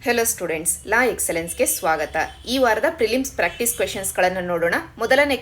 Hello students, ಲಾ ಎಕ್ಸಲೆನ್ಸ್ಗೆ ಸ್ವಾಗತ. ಈ ವಾರದ ಪ್ರಿಲಿಮ್ಸ್ ಪ್ರಾಕ್ಟೀಸ್ ಕ್ವೆಶನ್ಸ್ಗಳನ್ನು ನೋಡೋಣ. ಮೊದಲನೇ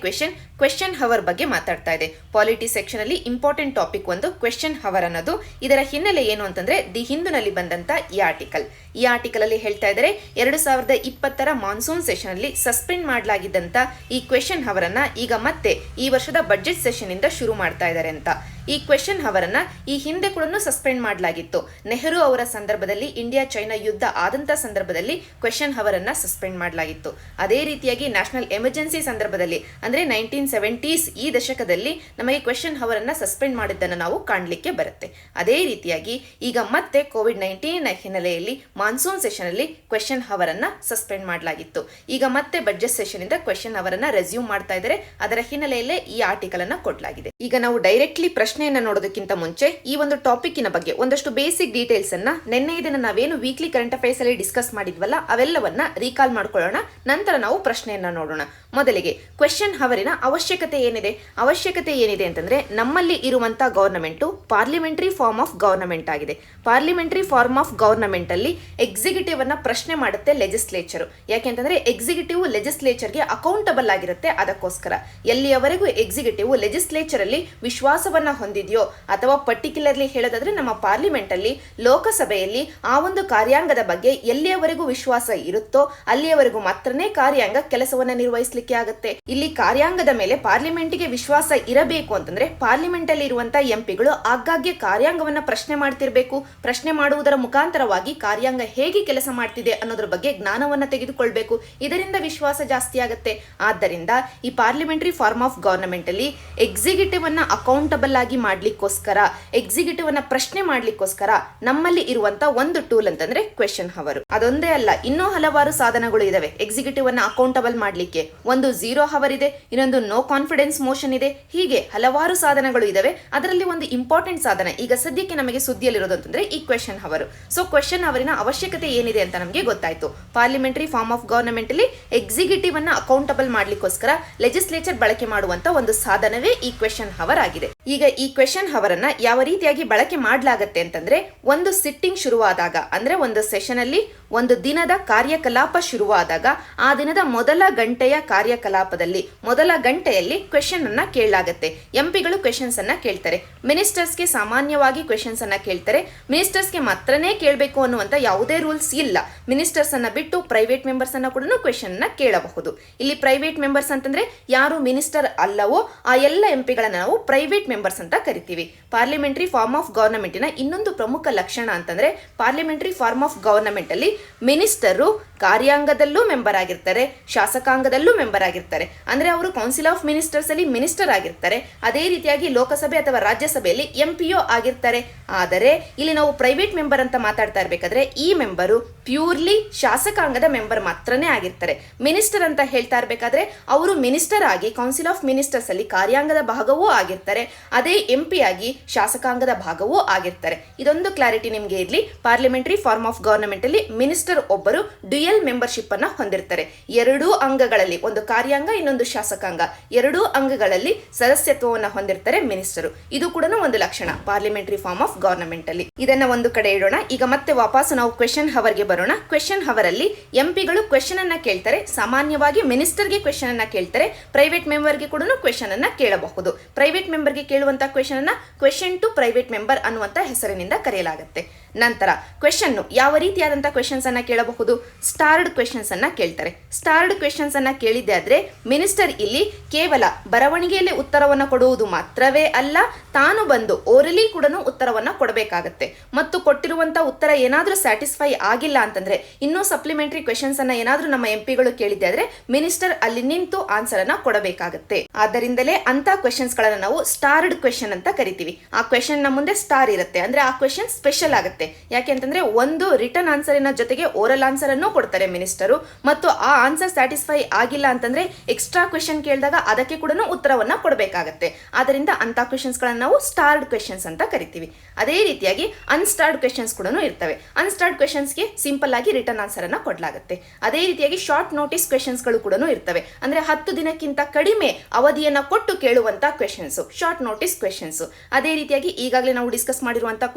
ಕ್ವೆಶ್ಚನ್ ಹವರ್ ಬಗ್ಗೆ ಮಾತಾಡ್ತಾ ಇದೆ. ಪಾಲಿಟಿ ಸೆಕ್ಷನ್ ಅಲ್ಲಿ ಇಂಪಾರ್ಟೆಂಟ್ ಟಾಪಿಕ್ ಒಂದು ಕ್ವೆಶ್ಚನ್ ಹವರ್ ಅನ್ನೋದು. ಇದರ ಹಿನ್ನೆಲೆ ಏನು ಅಂತಂದ್ರೆ ದಿ ಹಿಂದೂನಲ್ಲಿ ಬಂದಂತ ಈ ಆರ್ಟಿಕಲ್ ಅಲ್ಲಿ ಹೇಳ್ತಾ ಇದ್ದಾರೆ 2020 ಮಾನ್ಸೂನ್ ಸೆಷನ್ ಅಲ್ಲಿ ಸಸ್ಪೆಂಡ್ ಮಾಡಲಾಗಿದ್ದಂತ ಈ ಕ್ವೆಶ್ಚನ್ ಹವರ್ ಅನ್ನ ಈಗ ಮತ್ತೆ ಈ ವರ್ಷದ ಬಜೆಟ್ ಸೆಷನ್ ಇಂದ ಶುರು ಮಾಡ್ತಾ ಇದ್ದಾರೆ ಅಂತ. ಈ ಕ್ವೆಶ್ಚನ್ ಹವರ್ ಅನ್ನ ಈ ಹಿಂದೆ ಕೂಡ ಸಸ್ಪೆಂಡ್ ಮಾಡಲಾಗಿತ್ತು. ನೆಹರು ಅವರ ಸಂದರ್ಭದಲ್ಲಿ ಇಂಡಿಯಾ ಚೈನಾ ಯುದ್ಧ ಆದಂತ ಸಂದರ್ಭದಲ್ಲಿ ಕ್ವೆಶ್ಚನ್ ಹವರ್ ಅನ್ನ ಸಸ್ಪೆಂಡ್ ಮಾಡಲಾಗಿತ್ತು. ಅದೇ ರೀತಿಯಾಗಿ ನ್ಯಾಷನಲ್ ಎಮರ್ಜೆನ್ಸಿ ಸಂದರ್ಭದಲ್ಲಿ ಅಂದ್ರೆ 1970s ಈ ದಶಕದಲ್ಲಿ ನಮಗೆ ಕ್ವೆಶ್ಚನ್ ಹವರ್ ಅನ್ನ ಸಸ್ಪೆಂಡ್ ಮಾಡಿದ್ದನ್ನು ನಾವು ಕಾಣಲಿಕ್ಕೆ ಬರುತ್ತೆ. ಅದೇ ರೀತಿಯಾಗಿ ಈಗ ಮತ್ತೆ ಕೋವಿಡ್-19 ಹಿನ್ನೆಲೆಯಲ್ಲಿ ಮಾನ್ಸೂನ್ ಸೆಷನ್ ಅಲ್ಲಿ ಕ್ವೆಶ್ಚನ್ ಹವರ್ ಅನ್ನ ಸಸ್ಪೆಂಡ್ ಮಾಡಲಾಗಿತ್ತು. ಈಗ ಮತ್ತೆ ಬಜೆಟ್ ಸೆಷನ್ ಇಂದ ಕ್ವೆಶ್ಚನ್ ಹವರ್ ಅನ್ನ ರೆಸ್ಯೂಮ್ ಮಾಡ್ತಾ ಇದ್ದಾರೆ. ಅದರ ಹಿನ್ನೆಲೆಯಲ್ಲೇ ಈ ಆರ್ಟಿಕಲ್ ಅನ್ನ ಕೊಡಲಾಗಿದೆ. ಈಗ ನಾವು ಡೈರೆಕ್ಟ್ಲಿ ಪ್ರಶ್ನೆಯನ್ನ ನೋಡೋದಕ್ಕಿಂತ ಮುಂಚೆ ಈ ಒಂದು ಟಾಪಿಕ್ನ ಬಗ್ಗೆ ಒಂದಷ್ಟು ಬೇಸಿಕ್ ಡೀಟೇಲ್ಸ್ ಅನ್ನ ನಿನ್ನೆ ಇದನ್ನ ನಾವೇನು ವೀಕ್ಲಿ ಕರೆಂಟ್ ಅಫೇರ್ಸ್ ಅಲ್ಲಿ ಡಿಸ್ಕಸ್ ಮಾಡಿದ್ವಲ್ಲ ಅವೆಲ್ಲವನ್ನ ರೀಕಾಲ್ ಮಾಡ್ಕೊಳ್ಳೋಣ. ನಂತರ ನಾವು ಪ್ರಶ್ನೆಯನ್ನ ನೋಡೋಣ. ಮೊದಲಿಗೆ ಕ್ವೆಶ್ಚನ್ ಹವರಿನ ಅವಶ್ಯಕತೆ ಏನಿದೆ ಅಂತಂದ್ರೆ ನಮ್ಮಲ್ಲಿ ಇರುವಂತ government parliamentary form of government ಆಗಿದೆ. ಪಾರ್ಲಿಮೆಂಟರಿ ಫಾರ್ಮ್ ಆಫ್ ಗವರ್ನಮೆಂಟ್ ಅಲ್ಲಿ ಎಕ್ಸಿಕ್ಯೂಟಿವ್ ಅನ್ನ ಪ್ರಶ್ನೆ ಮಾಡುತ್ತೆ ಲೆಜಿಸ್ಲೇಚರ್. ಯಾಕೆಂತಂದ್ರೆ ಎಕ್ಸಿಕ್ಯೂಟಿವ್ ಲೆಜಿಸ್ಲೇಚರ್ಗೆ ಅಕೌಂಟಬಲ್ ಆಗಿರುತ್ತೆ. ಅದಕ್ಕೋಸ್ಕರ ಎಲ್ಲಿಯವರೆಗೂ ಎಕ್ಸಿಕ್ಯೂಟಿವ್ ಲೆಜಿಸ್ಲೇಚರ್ ಅಲ್ಲಿ ವಿಶ್ವಾಸವನ್ನ ಹೊಂದಿದೆಯೋ ಅಥವಾ ಪರ್ಟಿಕ್ಯುಲರ್ಲಿ ಹೇಳೋದಾದ್ರೆ ನಮ್ಮ ಪಾರ್ಲಿಮೆಂಟ್ ಅಲ್ಲಿ ಲೋಕಸಭೆಯಲ್ಲಿ ಆ ಒಂದು ಕಾರ್ಯಾಂಗದ ಬಗ್ಗೆ ಎಲ್ಲಿಯವರೆಗೂ ವಿಶ್ವಾಸ ಇರುತ್ತೋ ಅಲ್ಲಿಯವರೆಗೂ ಮಾತ್ರನೇ ಕಾರ್ಯಾಂಗ ಕೆಲಸವನ್ನ ನಿರ್ವಹಿಸಲಿಕ್ಕೆ ಆಗುತ್ತೆ. ಇಲ್ಲಿ ಕಾರ್ಯಾಂಗದ ಮೇಲೆ ಪಾರ್ಲಿಮೆಂಟ್ಗೆ ವಿಶ್ವಾಸ ಇರಬೇಕು ಅಂತಂದ್ರೆ ಪಾರ್ಲಿಮೆಂಟ್ ಅಲ್ಲಿ ಇರುವಂತಹ ಎಂಪಿಗಳು ಆಗಾಗ್ಗೆ ಕಾರ್ಯಾಂಗವನ್ನ ಪ್ರಶ್ನೆ ಮಾಡ್ತಿರ್ಬೇಕು. ಪ್ರಶ್ನೆ ಮಾಡುವುದರ ಮುಖಾಂತರವಾಗಿ ಕಾರ್ಯಾಂಗ ಹೇಗೆ ಕೆಲಸ ಮಾಡ್ತಿದೆ ಅನ್ನೋದ್ರ ಬಗ್ಗೆ ಜ್ಞಾನವನ್ನ ತೆಗೆದುಕೊಳ್ಬೇಕು. ಇದರಿಂದ ವಿಶ್ವಾಸ ಜಾಸ್ತಿ ಆಗುತ್ತೆ. ಆದ್ದರಿಂದ ಈ ಪಾರ್ಲಿಮೆಂಟರಿ ಫಾರ್ಮ್ ಆಫ್ ಗವರ್ನಮೆಂಟ್ ಅಲ್ಲಿ ಎಕ್ಸಿಕ್ಯೂಟಿವ್ ಅನ್ನ ಅಕೌಂಟಬಲ್ ಆಗಿ ಮಾಡ್ಲಿಕ್ಕೋಸ್ಕರ ಎಕ್ಸಿಕ್ಯೂಟಿವ್ ಅನ್ನ ಪ್ರಶ್ನೆ ಮಾಡ್ಲಿಕ್ಕೋಸ್ಕರ ನಮ್ಮಲ್ಲಿ ಇರುವಂತ ಒಂದು ಟೂಲ್ ಅಂತಂದ್ರೆ ಕ್ವೆಶ್ಚನ್ ಹವರ್. ಅದೊಂದೇ ಅಲ್ಲ, ಇನ್ನೂ ಹಲವಾರು ಸಾಧನಗಳು ಇದಾವೆ ಎಕ್ಸಿಕ್ಯೂಟಿವ್ ಅನ್ನ ಅಕೌಂಟಬಲ್ ಮಾಡ್ಲಿಕ್ಕೆ. ಒಂದು 0 ಹವರ್ ಇದೆ, ಇನ್ನೊಂದು ನೋ ಕಾನ್ಫಿಡೆನ್ಸ್ ಮೋಷನ್ ಇದೆ. ಹೀಗೆ ಹಲವಾರು ಸಾಧನಗಳು ಇದಾವೆ. ಅದರಲ್ಲಿ ಒಂದು ಇಂಪಾರ್ಟೆಂಟ್ ಸಾಧನ ಈಗ ಸದ್ಯಕ್ಕೆ ನಮಗೆ ಸುದ್ದಿಯಲ್ಲಿರೋದು ಅಂತಂದ್ರೆ ಈ ಕ್ವೆಶ್ಚನ್ ಹವರ್. ಸೊ ಕ್ವೆಶ್ಚನ್ ಹವರಿನ ಅವಶ್ಯಕತೆ ಏನಿದೆ ಅಂತ ನಮಗೆ ಗೊತ್ತಾಯ್ತು. ಪಾರ್ಲಿಮೆಂಟರಿ ಫಾರ್ಮ್ ಆಫ್ ಗವರ್ನಮೆಂಟ್ ಅಲ್ಲಿ ಎಕ್ಸಿಕ್ಯೂಟಿವ್ ಅನ್ನ ಅಕೌಂಟಬಲ್ ಮಾಡ್ಲಿಕ್ಕೋಸ್ಕರ ಲೆಜಿಸ್ಲೇಚರ್ ಬಳಕೆ ಮಾಡುವಂತ ಒಂದು ಸಾಧನವೇ ಈ ಕ್ವೆಶ್ಚನ್ ಹವರ್ ಆಗಿದೆ. ಈಗ ಈ ಕ್ವೆಶ್ಚನ್ ಹವರ್ ಅನ್ನ ಯಾವ ರೀತಿಯಾಗಿ ಬಳಕೆ ಮಾಡಲಾಗುತ್ತೆ ಅಂತಂದ್ರೆ ಒಂದು ಸಿಟ್ಟಿಂಗ್ ಶುರುವಾದಾಗ ಅಂದ್ರೆ ಒಂದು ಸೆಷನ್ ಅಲ್ಲಿ ಒಂದು ದಿನದ ಕಾರ್ಯಕಲಾಪ ಶುರುವಾದಾಗ ಆ ದಿನದ ಮೊದಲ ಗಂಟೆಯ ಕಾರ್ಯಕಲಾಪದಲ್ಲಿ ಮೊದಲ ಗಂಟೆಯಲ್ಲಿ ಕ್ವೆಶ್ಚನ್ ಅನ್ನ ಕೇಳಲಾಗುತ್ತೆ. ಎಂಪಿಗಳು ಕ್ವೆಶ್ಚನ್ಸ್ ಅನ್ನ ಕೇಳ್ತಾರೆ. ಮಿನಿಸ್ಟರ್ಸ್ಗೆ ಸಾಮಾನ್ಯವಾಗಿ ಕ್ವೆಶ್ಚನ್ಸ್ ಅನ್ನ ಕೇಳ್ತಾರೆ. ಮಿನಿಸ್ಟರ್ಸ್ಗೆ ಮಾತ್ರನೇ ಕೇಳಬೇಕು ಅನ್ನುವಂತ ಯಾವುದೇ ರೂಲ್ಸ್ ಇಲ್ಲ. ಮಿನಿಸ್ಟರ್ಸ್ ಅನ್ನ ಬಿಟ್ಟು ಪ್ರೈವೇಟ್ ಮೆಂಬರ್ಸ್ ಅನ್ನ ಕೂಡ ಕ್ವೆಶ್ಚನ್ ಅನ್ನ ಕೇಳಬಹುದು. ಇಲ್ಲಿ ಪ್ರೈವೇಟ್ ಮೆಂಬರ್ಸ್ ಅಂತಂದ್ರೆ ಯಾರು ಮಿನಿಸ್ಟರ್ ಅಲ್ಲವೋ ಆ ಎಲ್ಲ ಎಂಪಿಗಳನ್ನ ನಾವು ಪ್ರೈವೇಟ್ ಮೆಂಬರ್ಸ್ ಅಂತ ಕರಿತೀವಿ. ಪಾರ್ಲಿಮೆಂಟರಿ ಫಾರ್ಮ್ ಆಫ್ ಗವರ್ನಮೆಂಟಿನ ಇನ್ನೊಂದು ಪ್ರಮುಖ ಲಕ್ಷಣ ಅಂತಂದ್ರೆ ಪಾರ್ಲಿಮೆಂಟರಿ ಫಾರ್ಮ್ ಆಫ್ ಗವರ್ನಮೆಂಟ್ ಅಲ್ಲಿ ಮಿನಿಸ್ಟರು ಕಾರ್ಯಾಂಗದಲ್ಲೂ ಮೆಂಬರ್ ಆಗಿರ್ತಾರೆ, ಶಾಸಕಾಂಗದಲ್ಲೂ ಮೆಂಬರ್ ಆಗಿರ್ತಾರೆ. ಅಂದ್ರೆ ಅವರು ಕೌನ್ಸಿಲ್ ಆಫ್ ಮಿನಿಸ್ಟರ್ಸ್ ಅಲ್ಲಿ ಮಿನಿಸ್ಟರ್ ಆಗಿರ್ತಾರೆ. ಅದೇ ರೀತಿಯಾಗಿ ಲೋಕಸಭೆ ಅಥವಾ ರಾಜ್ಯಸಭೆಯಲ್ಲಿ ಎಂಪಿಯೋ ಆಗಿರ್ತಾರೆ. ಆದರೆ ಇಲ್ಲಿ ನಾವು ಪ್ರೈವೇಟ್ ಮೆಂಬರ್ ಅಂತ ಮಾತಾಡ್ತಾ ಇರ್ಬೇಕಾದ್ರೆ ಈ ಮೆಂಬರು ಪ್ಯೂರ್ಲಿ ಶಾಸಕಾಂಗದ ಮೆಂಬರ್ ಮಾತ್ರನೇ ಆಗಿರ್ತಾರೆ. ಮಿನಿಸ್ಟರ್ ಅಂತ ಹೇಳ್ತಾ ಇರ್ಬೇಕಾದ್ರೆ ಅವರು ಮಿನಿಸ್ಟರ್ ಆಗಿ ಕೌನ್ಸಿಲ್ ಆಫ್ ಮಿನಿಸ್ಟರ್ಸ್ ಅಲ್ಲಿ ಕಾರ್ಯಾಂಗದ ಭಾಗವೂ ಆಗಿರ್ತಾರೆ. ಅದೇ ಎಂಪಿ ಆಗಿ ಶಾಸಕಾಂಗದ ಭಾಗವೂ ಆಗಿರ್ತಾರೆ. ಇದೊಂದು ಕ್ಲಾರಿಟಿ ನಿಮ್ಗೆ ಇರ್ಲಿ. ಪಾರ್ಲಿಮೆಂಟರಿ ಫಾರ್ಮ್ ಆಫ್ ಗವರ್ನಮೆಂಟ್ ಅಲ್ಲಿ ಮಿನಿಸ್ಟರ್ ಒಬ್ಬರು ಡ್ಯುಯಲ್ ಮೆಂಬರ್ಶಿಪ್ ಅನ್ನ ಹೊಂದಿರ್ತಾರೆ. ಎರಡೂ ಅಂಗಗಳಲ್ಲಿ ಒಂದು ಕಾರ್ಯಾಂಗ ಇನ್ನೊಂದು ಶಾಸಕಾಂಗ ಎರಡೂ ಅಂಗಗಳಲ್ಲಿ ಸದಸ್ಯತ್ವವನ್ನು ಹೊಂದಿರ್ತಾರೆ ಮಿನಿಸ್ಟರು. ಇದು ಕೂಡ ಒಂದು ಲಕ್ಷಣ ಪಾರ್ಲಿಮೆಂಟರಿ ಫಾರ್ಮ್ ಆಫ್ ಗವರ್ನಮೆಂಟ್ ಅಲ್ಲಿ. ಇದನ್ನ ಒಂದು ಕಡೆ ಇಡೋಣ. ಈಗ ಮತ್ತೆ ವಾಪಸ್ ನಾವು ಕ್ವೆಶ್ಚನ್ ಹವರ್ಗೆ ಬರೋಣ. ಕ್ವೆಶ್ಚನ್ ಹವರ್ ಅಲ್ಲಿ ಎಂಪಿಗಳು ಕ್ವೆಶ್ಚನ್ ಅನ್ನ ಕೇಳ್ತಾರೆ. ಸಾಮಾನ್ಯವಾಗಿ ಮಿನಿಸ್ಟರ್ಗೆ ಕ್ವೆಶ್ಚನ್ ಅನ್ನ ಕೇಳ್ತಾರೆ. ಪ್ರೈವೇಟ್ ಮೆಂಬರ್ಗೆ ಕೂಡ ಕ್ವೆಶ್ಚನ್ ಅನ್ನ ಕೇಳಬಹುದು. ಪ್ರೈವೇಟ್ ಮೆಂಬರ್ಗೆ ಕೇಳುವಂತ ಕ್ವೆಶ್ಚನ್ ಅನ್ನ ಕ್ವೆಶ್ಚನ್ ಟು ಪ್ರೈವೇಟ್ ಮೆಂಬರ್ ಅನ್ನುವಂತ ಹೆಸರಿನಿಂದ ಕರೆಯಲಾಗುತ್ತೆ. ನಂತರ ಕ್ವೆಶ್ಚನ್ ಯಾವ ರೀತಿಯಾದಂತಹ ಕ್ವೆಶ್ಚನ್ಸ್ ಅನ್ನ ಕೇಳಬಹುದು? ಸ್ಟಾರ್ಡ್ ಕ್ವೆಶ್ಚನ್ಸ್ ಅನ್ನ ಕೇಳ್ತಾರೆ. ಸ್ಟಾರ್ಡ್ ಕ್ವೆಶ್ಚನ್ಸ್ ಅನ್ನ ಕೇಳಿದ್ದೆ ಆದ್ರೆ ಮಿನಿಸ್ಟರ್ ಇಲ್ಲಿ ಕೇವಲ ಬರವಣಿಗೆಯಲ್ಲಿ ಉತ್ತರವನ್ನ ಕೊಡುವುದು ಮಾತ್ರವೇ ಅಲ್ಲ, ತಾನು ಬಂದು ಓರಲಿ ಕೂಡ ಉತ್ತರವನ್ನ ಕೊಡಬೇಕಾಗತ್ತೆ. ಮತ್ತು ಕೊಟ್ಟಿರುವಂತ ಉತ್ತರ ಏನಾದ್ರೂ ಸ್ಯಾಟಿಸ್ಫೈ ಆಗಿಲ್ಲ ಅಂತಂದ್ರೆ ಇನ್ನೂ ಸಪ್ಲಿಮೆಂಟರಿ ಕ್ವೆಶ್ಚನ್ಸ್ ಅನ್ನ ಏನಾದ್ರೂ ನಮ್ಮ ಎಂಪಿಗಳು ಕೇಳಿದ್ದೆ ಆದ್ರೆ ಮಿನಿಸ್ಟರ್ ಅಲ್ಲಿ ನಿಂತು ಆನ್ಸರ್ ಅನ್ನ ಕೊಡಬೇಕಾಗತ್ತೆ. ಆದ್ದರಿಂದಲೇ ಅಂತ ಕ್ವೆಶ್ಚನ್ಸ್ ಗಳನ್ನ ನಾವು ಸ್ಟಾರ್ಡ್ ಕ್ವೆಶ್ಚನ್ ಅಂತ ಕರಿತೀವಿ. ಆ ಕ್ವೆಶ್ಚನ್ ನ ಮುಂದೆ ಸ್ಟಾರ್ ಇರುತ್ತೆ ಅಂದ್ರೆ ಆ ಕ್ವೆಶ್ಚನ್ ಸ್ಪೆಷಲ್ ಆಗುತ್ತೆ. ಯಾಕೆ ಅಂತಂದ್ರೆ ಒಂದು ರಿಟರ್ನ್ ಆನ್ಸರಿನ ಜೊತೆಗೆ ಓರಲ್ ಆನ್ಸರ್ ಅನ್ನು ಕೊಡ್ತಾರೆ ಮಿನಿಸ್ಟರು. ಮತ್ತು ಆ ಆನ್ಸರ್ ಸ್ಯಾಟಿಸ್ಫೈ ಆಗಿಲ್ಲ ಅಂತಂದ್ರೆ ಎಕ್ಸ್ಟ್ರಾ ಕ್ವೆಶ್ಚನ್ ಕೇಳಿದಾಗ ಅದಕ್ಕೆ ಕೂಡ ಉತ್ತರವನ್ನ ಕೊಡಬೇಕಾಗತ್ತೆ. ಆದ್ದರಿಂದ ಅಂತ ಕ್ವೆಶ್ಚನ್ಸ್ ಗಳನ್ನ ನಾವು ಸ್ಟಾರ್ಡ್ ಕ್ವೆಶ್ಚನ್ಸ್ ಅಂತ ಕರಿತೀವಿ. ಅದೇ ರೀತಿಯಾಗಿ ಅನ್ಸ್ಟಾರ್ಡ್ ಕ್ವೆಶ್ಚನ್ಸ್ ಕೂಡ ಇರ್ತವೆ. ಅನ್ಸ್ಟಾರ್ಡ್ ಕ್ವೆಶ್ಚನ್ಸ್ಗೆ ಸಿಂಪಲ್ ಆಗಿ ರಿಟರ್ನ್ ಆನ್ಸರ್ ಅನ್ನ ಕೊಡಲಾಗುತ್ತೆ. ಅದೇ ರೀತಿಯಾಗಿ ಶಾರ್ಟ್ ನೋಟಿಸ್ ಕ್ವೆಶ್ಚನ್ಸ್ ಗಳು ಕೂಡ ಇರ್ತವೆ. ಅಂದ್ರೆ 10 ದಿನಕ್ಕಿಂತ ಕಡಿಮೆ ಅವಧಿಯನ್ನ ಕೊಟ್ಟು ಕೇಳುವಂತ ಕ್ವೆಶ್ಚನ್ಸ್ ಶಾರ್ಟ್ ನೋಟಿಸ್ ಕ್ವೆಶ್ಚನ್ಸ್. ಅದೇ ರೀತಿಯಾಗಿ ಈಗಾಗಲೇ ನಾವು ಡಿಸ್ಕಸ್ ಮಾಡಿರುವಂತಹ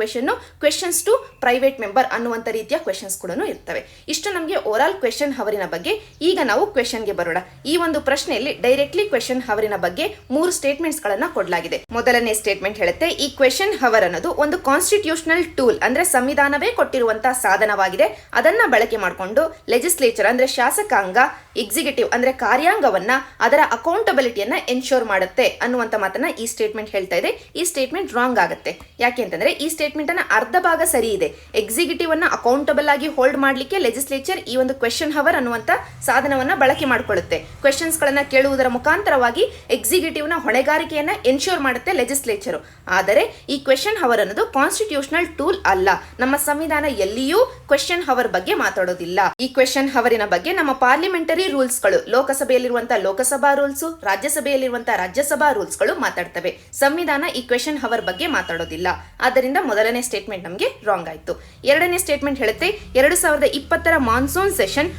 ಕ್ವೆಶ್ಚನ್ಸ್ ಟು ಪ್ರೈವೇಟ್ ಮೆಂಬರ್ ಅನ್ನುವಂಥ ರೀತಿಯ ಕ್ವೆಶನ್ಸ್ ಕೂಡ ಇರ್ತವೆ. ಇಷ್ಟು ನಮಗೆ ಓವರಾಲ್ ಕ್ವೆಶನ್ ಹವರಿನ ಬಗ್ಗೆ. ಈಗ ನಾವು ಕ್ವೆಶನ್ಗೆ ಬರೋಣ. ಈ ಒಂದು ಪ್ರಶ್ನೆಯಲ್ಲಿ ಡೈರೆಕ್ಟ್ಲಿ ಕ್ವೆಶನ್ ಹವರಿನ ಬಗ್ಗೆ 3 ಸ್ಟೇಟ್ಮೆಂಟ್ಸ್ ಗಳನ್ನ ಕೊಡಲಾಗಿದೆ. ಮೊದಲನೇ ಸ್ಟೇಟ್ಮೆಂಟ್ ಹೇಳುತ್ತೆ, ಈ ಕ್ವೆಶನ್ ಹವರ್ ಅನ್ನೋದು ಒಂದು ಕಾನ್ಸ್ಟಿಟ್ಯೂಷನಲ್ ಟೂಲ್ ಅಂದ್ರೆ ಸಂವಿಧಾನವೇ ಕೊಟ್ಟಿರುವಂತಹ ಸಾಧನವಾಗಿದೆ. ಅದನ್ನ ಬಳಕೆ ಮಾಡಿಕೊಂಡು ಲೆಜಿಸ್ಲೇಚರ್ ಅಂದ್ರೆ ಶಾಸಕಾಂಗ, ಎಕ್ಸಿಕ್ಯೂಟಿವ್ ಅಂದ್ರೆ ಕಾರ್ಯಾಂಗವನ್ನ ಅದರ ಅಕೌಂಟಬಿಲಿಟಿಯನ್ನ ಎನ್ಶೋರ್ ಮಾಡುತ್ತೆ ಅನ್ನುವಂತ ಮಾತನ್ನ ಈ ಸ್ಟೇಟ್ಮೆಂಟ್ ಹೇಳ್ತಾ ಇದೆ. ಈ ಸ್ಟೇಟ್ಮೆಂಟ್ ರಾಂಗ್ ಆಗುತ್ತೆ. ಯಾಕೆ ಅಂತಂದ್ರೆ ಈ ಸ್ಟೇಟ್ಮೆಂಟ್ ಅನ್ನ ಅರ್ಧ ಭಾಗ ಸರಿ ಇದೆ. ಎಕ್ಸಿಕ್ಯೂಟಿವ್ ಅನ್ನ ಅಕೌಂಟಬಲ್ ಆಗಿ ಹೋಲ್ಡ್ ಮಾಡ್ಲಿಕ್ಕೆ ಲೆಜಿಸ್ಲೇಚರ್ ಈ ಒಂದು ಕ್ವೆಶನ್ ಹವರ್ ಅನ್ನುವಂತ ಸಾಧನವನ್ನ ಬಳಕೆ ಮಾಡಿಕೊಳ್ಳುತ್ತೆ. ಕ್ವೆಶನ್ಸ್ ಗಳನ್ನ ಕೇಳುವುದರ ಮುಖಾಂತರವಾಗಿ ಎಕ್ಸಿಕ್ಯೂಟಿವ್ ನ ಹೊಣೆಗಾರಿಕೆಯನ್ನ ಎನ್ಶೋರ್ ಮಾಡುತ್ತೆ ಲೆಜಿಸ್ಲೇಚರ್. ಆದರೆ ಈ ಕ್ವೆಶನ್ ಹವರ್ ಅನ್ನೋದು ಕಾನ್ಸ್ಟಿಟ್ಯೂಷನಲ್ ಟೂಲ್ ಅಲ್ಲ. ನಮ್ಮ ಸಂವಿಧಾನ ಎಲ್ಲಿಯೂ ಕ್ವೆಶನ್ ಹವರ್ ಬಗ್ಗೆ ಮಾತಾಡೋದಿಲ್ಲ. ಈ ಕ್ವೆಶನ್ ಹವರಿನ ಬಗ್ಗೆ ನಮ್ಮ ಪಾರ್ಲಿಮೆಂಟರಿ ರೂಲ್ಸ್ ಗಳು, ಲೋಕಸಭೆಯಲ್ಲಿರುವಂತಹ ಲೋಕಸಭಾ ರೂಲ್ಸ್, ರಾಜ್ಯಸಭೆಯಲ್ಲಿರುವಂತಹ ರಾಜ್ಯಸಭಾ ರೂಲ್ಸ್ ಗಳು ಮಾತಾಡ್ತವೆ. ಸಂವಿಧಾನ ಈ ಕ್ವೆಶನ್ ಹವರ್ ಬಗ್ಗೆ ಮಾತಾಡೋದಿಲ್ಲ. ಆದ್ದರಿಂದ ಮೊದಲನೇ ಸ್ಟೇಟ್ಮೆಂಟ್ ನಮಗೆ ರಾಂಗ್ ಆಯ್ತು. ಎರಡನೇ ಸ್ಟೇಟ್ಮೆಂಟ್ ಹೇಳುತ್ತೆ, 2020ರ ಮಾನ್ಸೂನ್ ಸೆಷನ್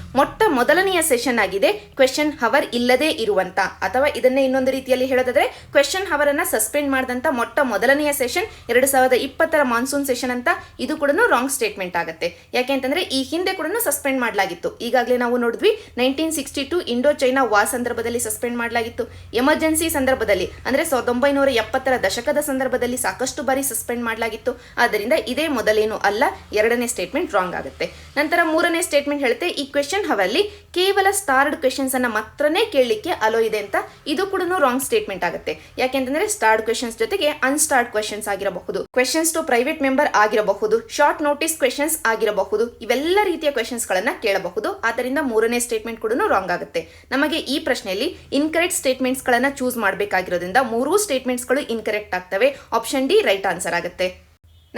ಮೊದಲನೆಯ ಸೆಷನ್ ಆಗಿದೆ ಕ್ವೆಶನ್ ಹವರ್ ಇಲ್ಲದೆ ಇರುವಂತ, ಅಥವಾ ಇದನ್ನೇ ಇನ್ನೊಂದು ರೀತಿಯಲ್ಲಿ ಹೇಳೋದಾದ್ರೆ ಕ್ವೆಶನ್ ಹವರ್ ಅನ್ನ ಸಸ್ಪೆಂಡ್ ಮಾಡಿದಂತ ಮೊದಲನೆಯ ಸೆಷನ್ 2020ರ ಮಾನ್ಸೂನ್ ಸೆಷನ್ ಅಂತ. ಇದು ಕೂಡ ರಾಂಗ್ ಸ್ಟೇಟ್ಮೆಂಟ್ ಆಗುತ್ತೆ. ಯಾಕೆ ಅಂತಂದ್ರೆ ಈ ಹಿಂದೆ ಕೂಡ ಸಸ್ಪೆಂಡ್ ಮಾಡಲಾಗಿತ್ತು. ಈಗಾಗಲೇ ನಾವು ನೋಡಿದ್ವಿ 1962 ಇಂಡೋ ಚೈನಾ ವಾರ್ ಸಂದರ್ಭದಲ್ಲಿ ಸಸ್ಪೆಂಡ್ ಮಾಡಲಾಗಿತ್ತು. ಎಮರ್ಜೆನ್ಸಿ ಸಂದರ್ಭದಲ್ಲಿ ಅಂದ್ರೆ 1970ರ ದಶಕದ ಸಂದರ್ಭದಲ್ಲಿ ಸಾಕಷ್ಟು ಬಾರಿ ಸಸ್ಪೆಂಡ್ ಮಾಡಲಾಗಿತ್ತು. ಆದ್ದರಿಂದ ಇದೇ ಮೊದಲೇನು ಅಲ್ಲ. ಎರಡನೇ ಸ್ಟೇಟ್ಮೆಂಟ್ ರಾಂಗ್ ಆಗುತ್ತೆ. ನಂತರ ಮೂರನೇ ಸ್ಟೇಟ್ಮೆಂಟ್ ಹೇಳುತ್ತೆ, ಈ ಕ್ವೆಶನ್ ಹವರ್ಲಿ ಕೇವಲ ಸ್ಟಾರ್ಡ್ ಕ್ವೆಶನ್ಸ್ ಅನ್ನ ಮಾತ್ರನೇ ಕೇಳಲಿಕ್ಕೆ ಅಲೋ ಇದೆ ಅಂತ. ಇದು ಕೂಡ ರಾಂಗ್ ಸ್ಟೇಟ್ಮೆಂಟ್ ಆಗುತ್ತೆ. ಯಾಕೆಂತಂದ್ರೆ ಸ್ಟಾರ್ಡ್ ಕ್ವೆಶನ್ಸ್ ಜೊತೆಗೆ ಅನ್ಸ್ಟಾರ್ಡ್ ಕ್ವೆಶನ್ಸ್ ಆಗಿರಬಹುದು, ಕ್ವೆಶನ್ಸ್ ಟು ಪ್ರೈವೇಟ್ ಮೆಂಬರ್ ಆಗಿರಬಹುದು, ಶಾರ್ಟ್ ನೋಟಿಸ್ ಕ್ವೆಶನ್ಸ್ ಆಗಿರಬಹುದು. ಇವೆಲ್ಲ ರೀತಿಯ ಕ್ವೆಶನ್ಸ್ ಗಳನ್ನ ಕೇಳಬಹುದು. ಆದ್ದರಿಂದ ಮೂರನೇ ಸ್ಟೇಟ್ಮೆಂಟ್ ಕೂಡ ರಾಂಗ್ ಆಗುತ್ತೆ. ನಮಗೆ ಈ ಪ್ರಶ್ನೆಯಲ್ಲಿ ಇನ್ಕರೆಕ್ಟ್ ಸ್ಟೇಟ್ಮೆಂಟ್ಸ್ ಗಳನ್ನ ಚೂಸ್ ಮಾಡಬೇಕಾಗಿರೋದ್ರಿಂದ 3 ಸ್ಟೇಟ್ಮೆಂಟ್ಸ್ ಗಳು ಇನ್ಕರೆಕ್ಟ್ ಆಗ್ತವೆ. ಆಪ್ಷನ್ ಡಿ ರೈಟ್ ಆನ್ಸರ್ ಆಗುತ್ತೆ.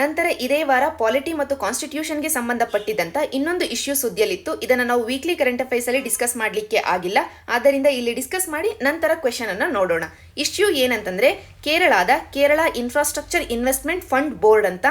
ನಂತರ ಇದೇ ವಾರ ಪಾಲಿಟಿ ಮತ್ತು ಕಾನ್ಸ್ಟಿಟ್ಯೂಷನ್ಗೆ ಸಂಬಂಧಪಟ್ಟಿದ್ದಂತ ಇನ್ನೊಂದು ಇಶ್ಯೂ ಸುದ್ದಿಯಲ್ಲಿತ್ತು. ಇದನ್ನು ನಾವು ವೀಕ್ಲಿ ಕರೆಂಟ್ ಅಫೇರ್ಸ್ ಅಲ್ಲಿ ಡಿಸ್ಕಸ್ ಮಾಡಲಿಕ್ಕೆ ಆಗಿಲ್ಲ. ಆದ್ದರಿಂದ ಇಲ್ಲಿ ಡಿಸ್ಕಸ್ ಮಾಡಿ ನಂತರ ಕ್ವೆಶನ್ ಅನ್ನ ನೋಡೋಣ. ಇಶ್ಯೂ ಏನಂತಂದ್ರೆ, Kerala infrastructure investment fund board ಅಂತ.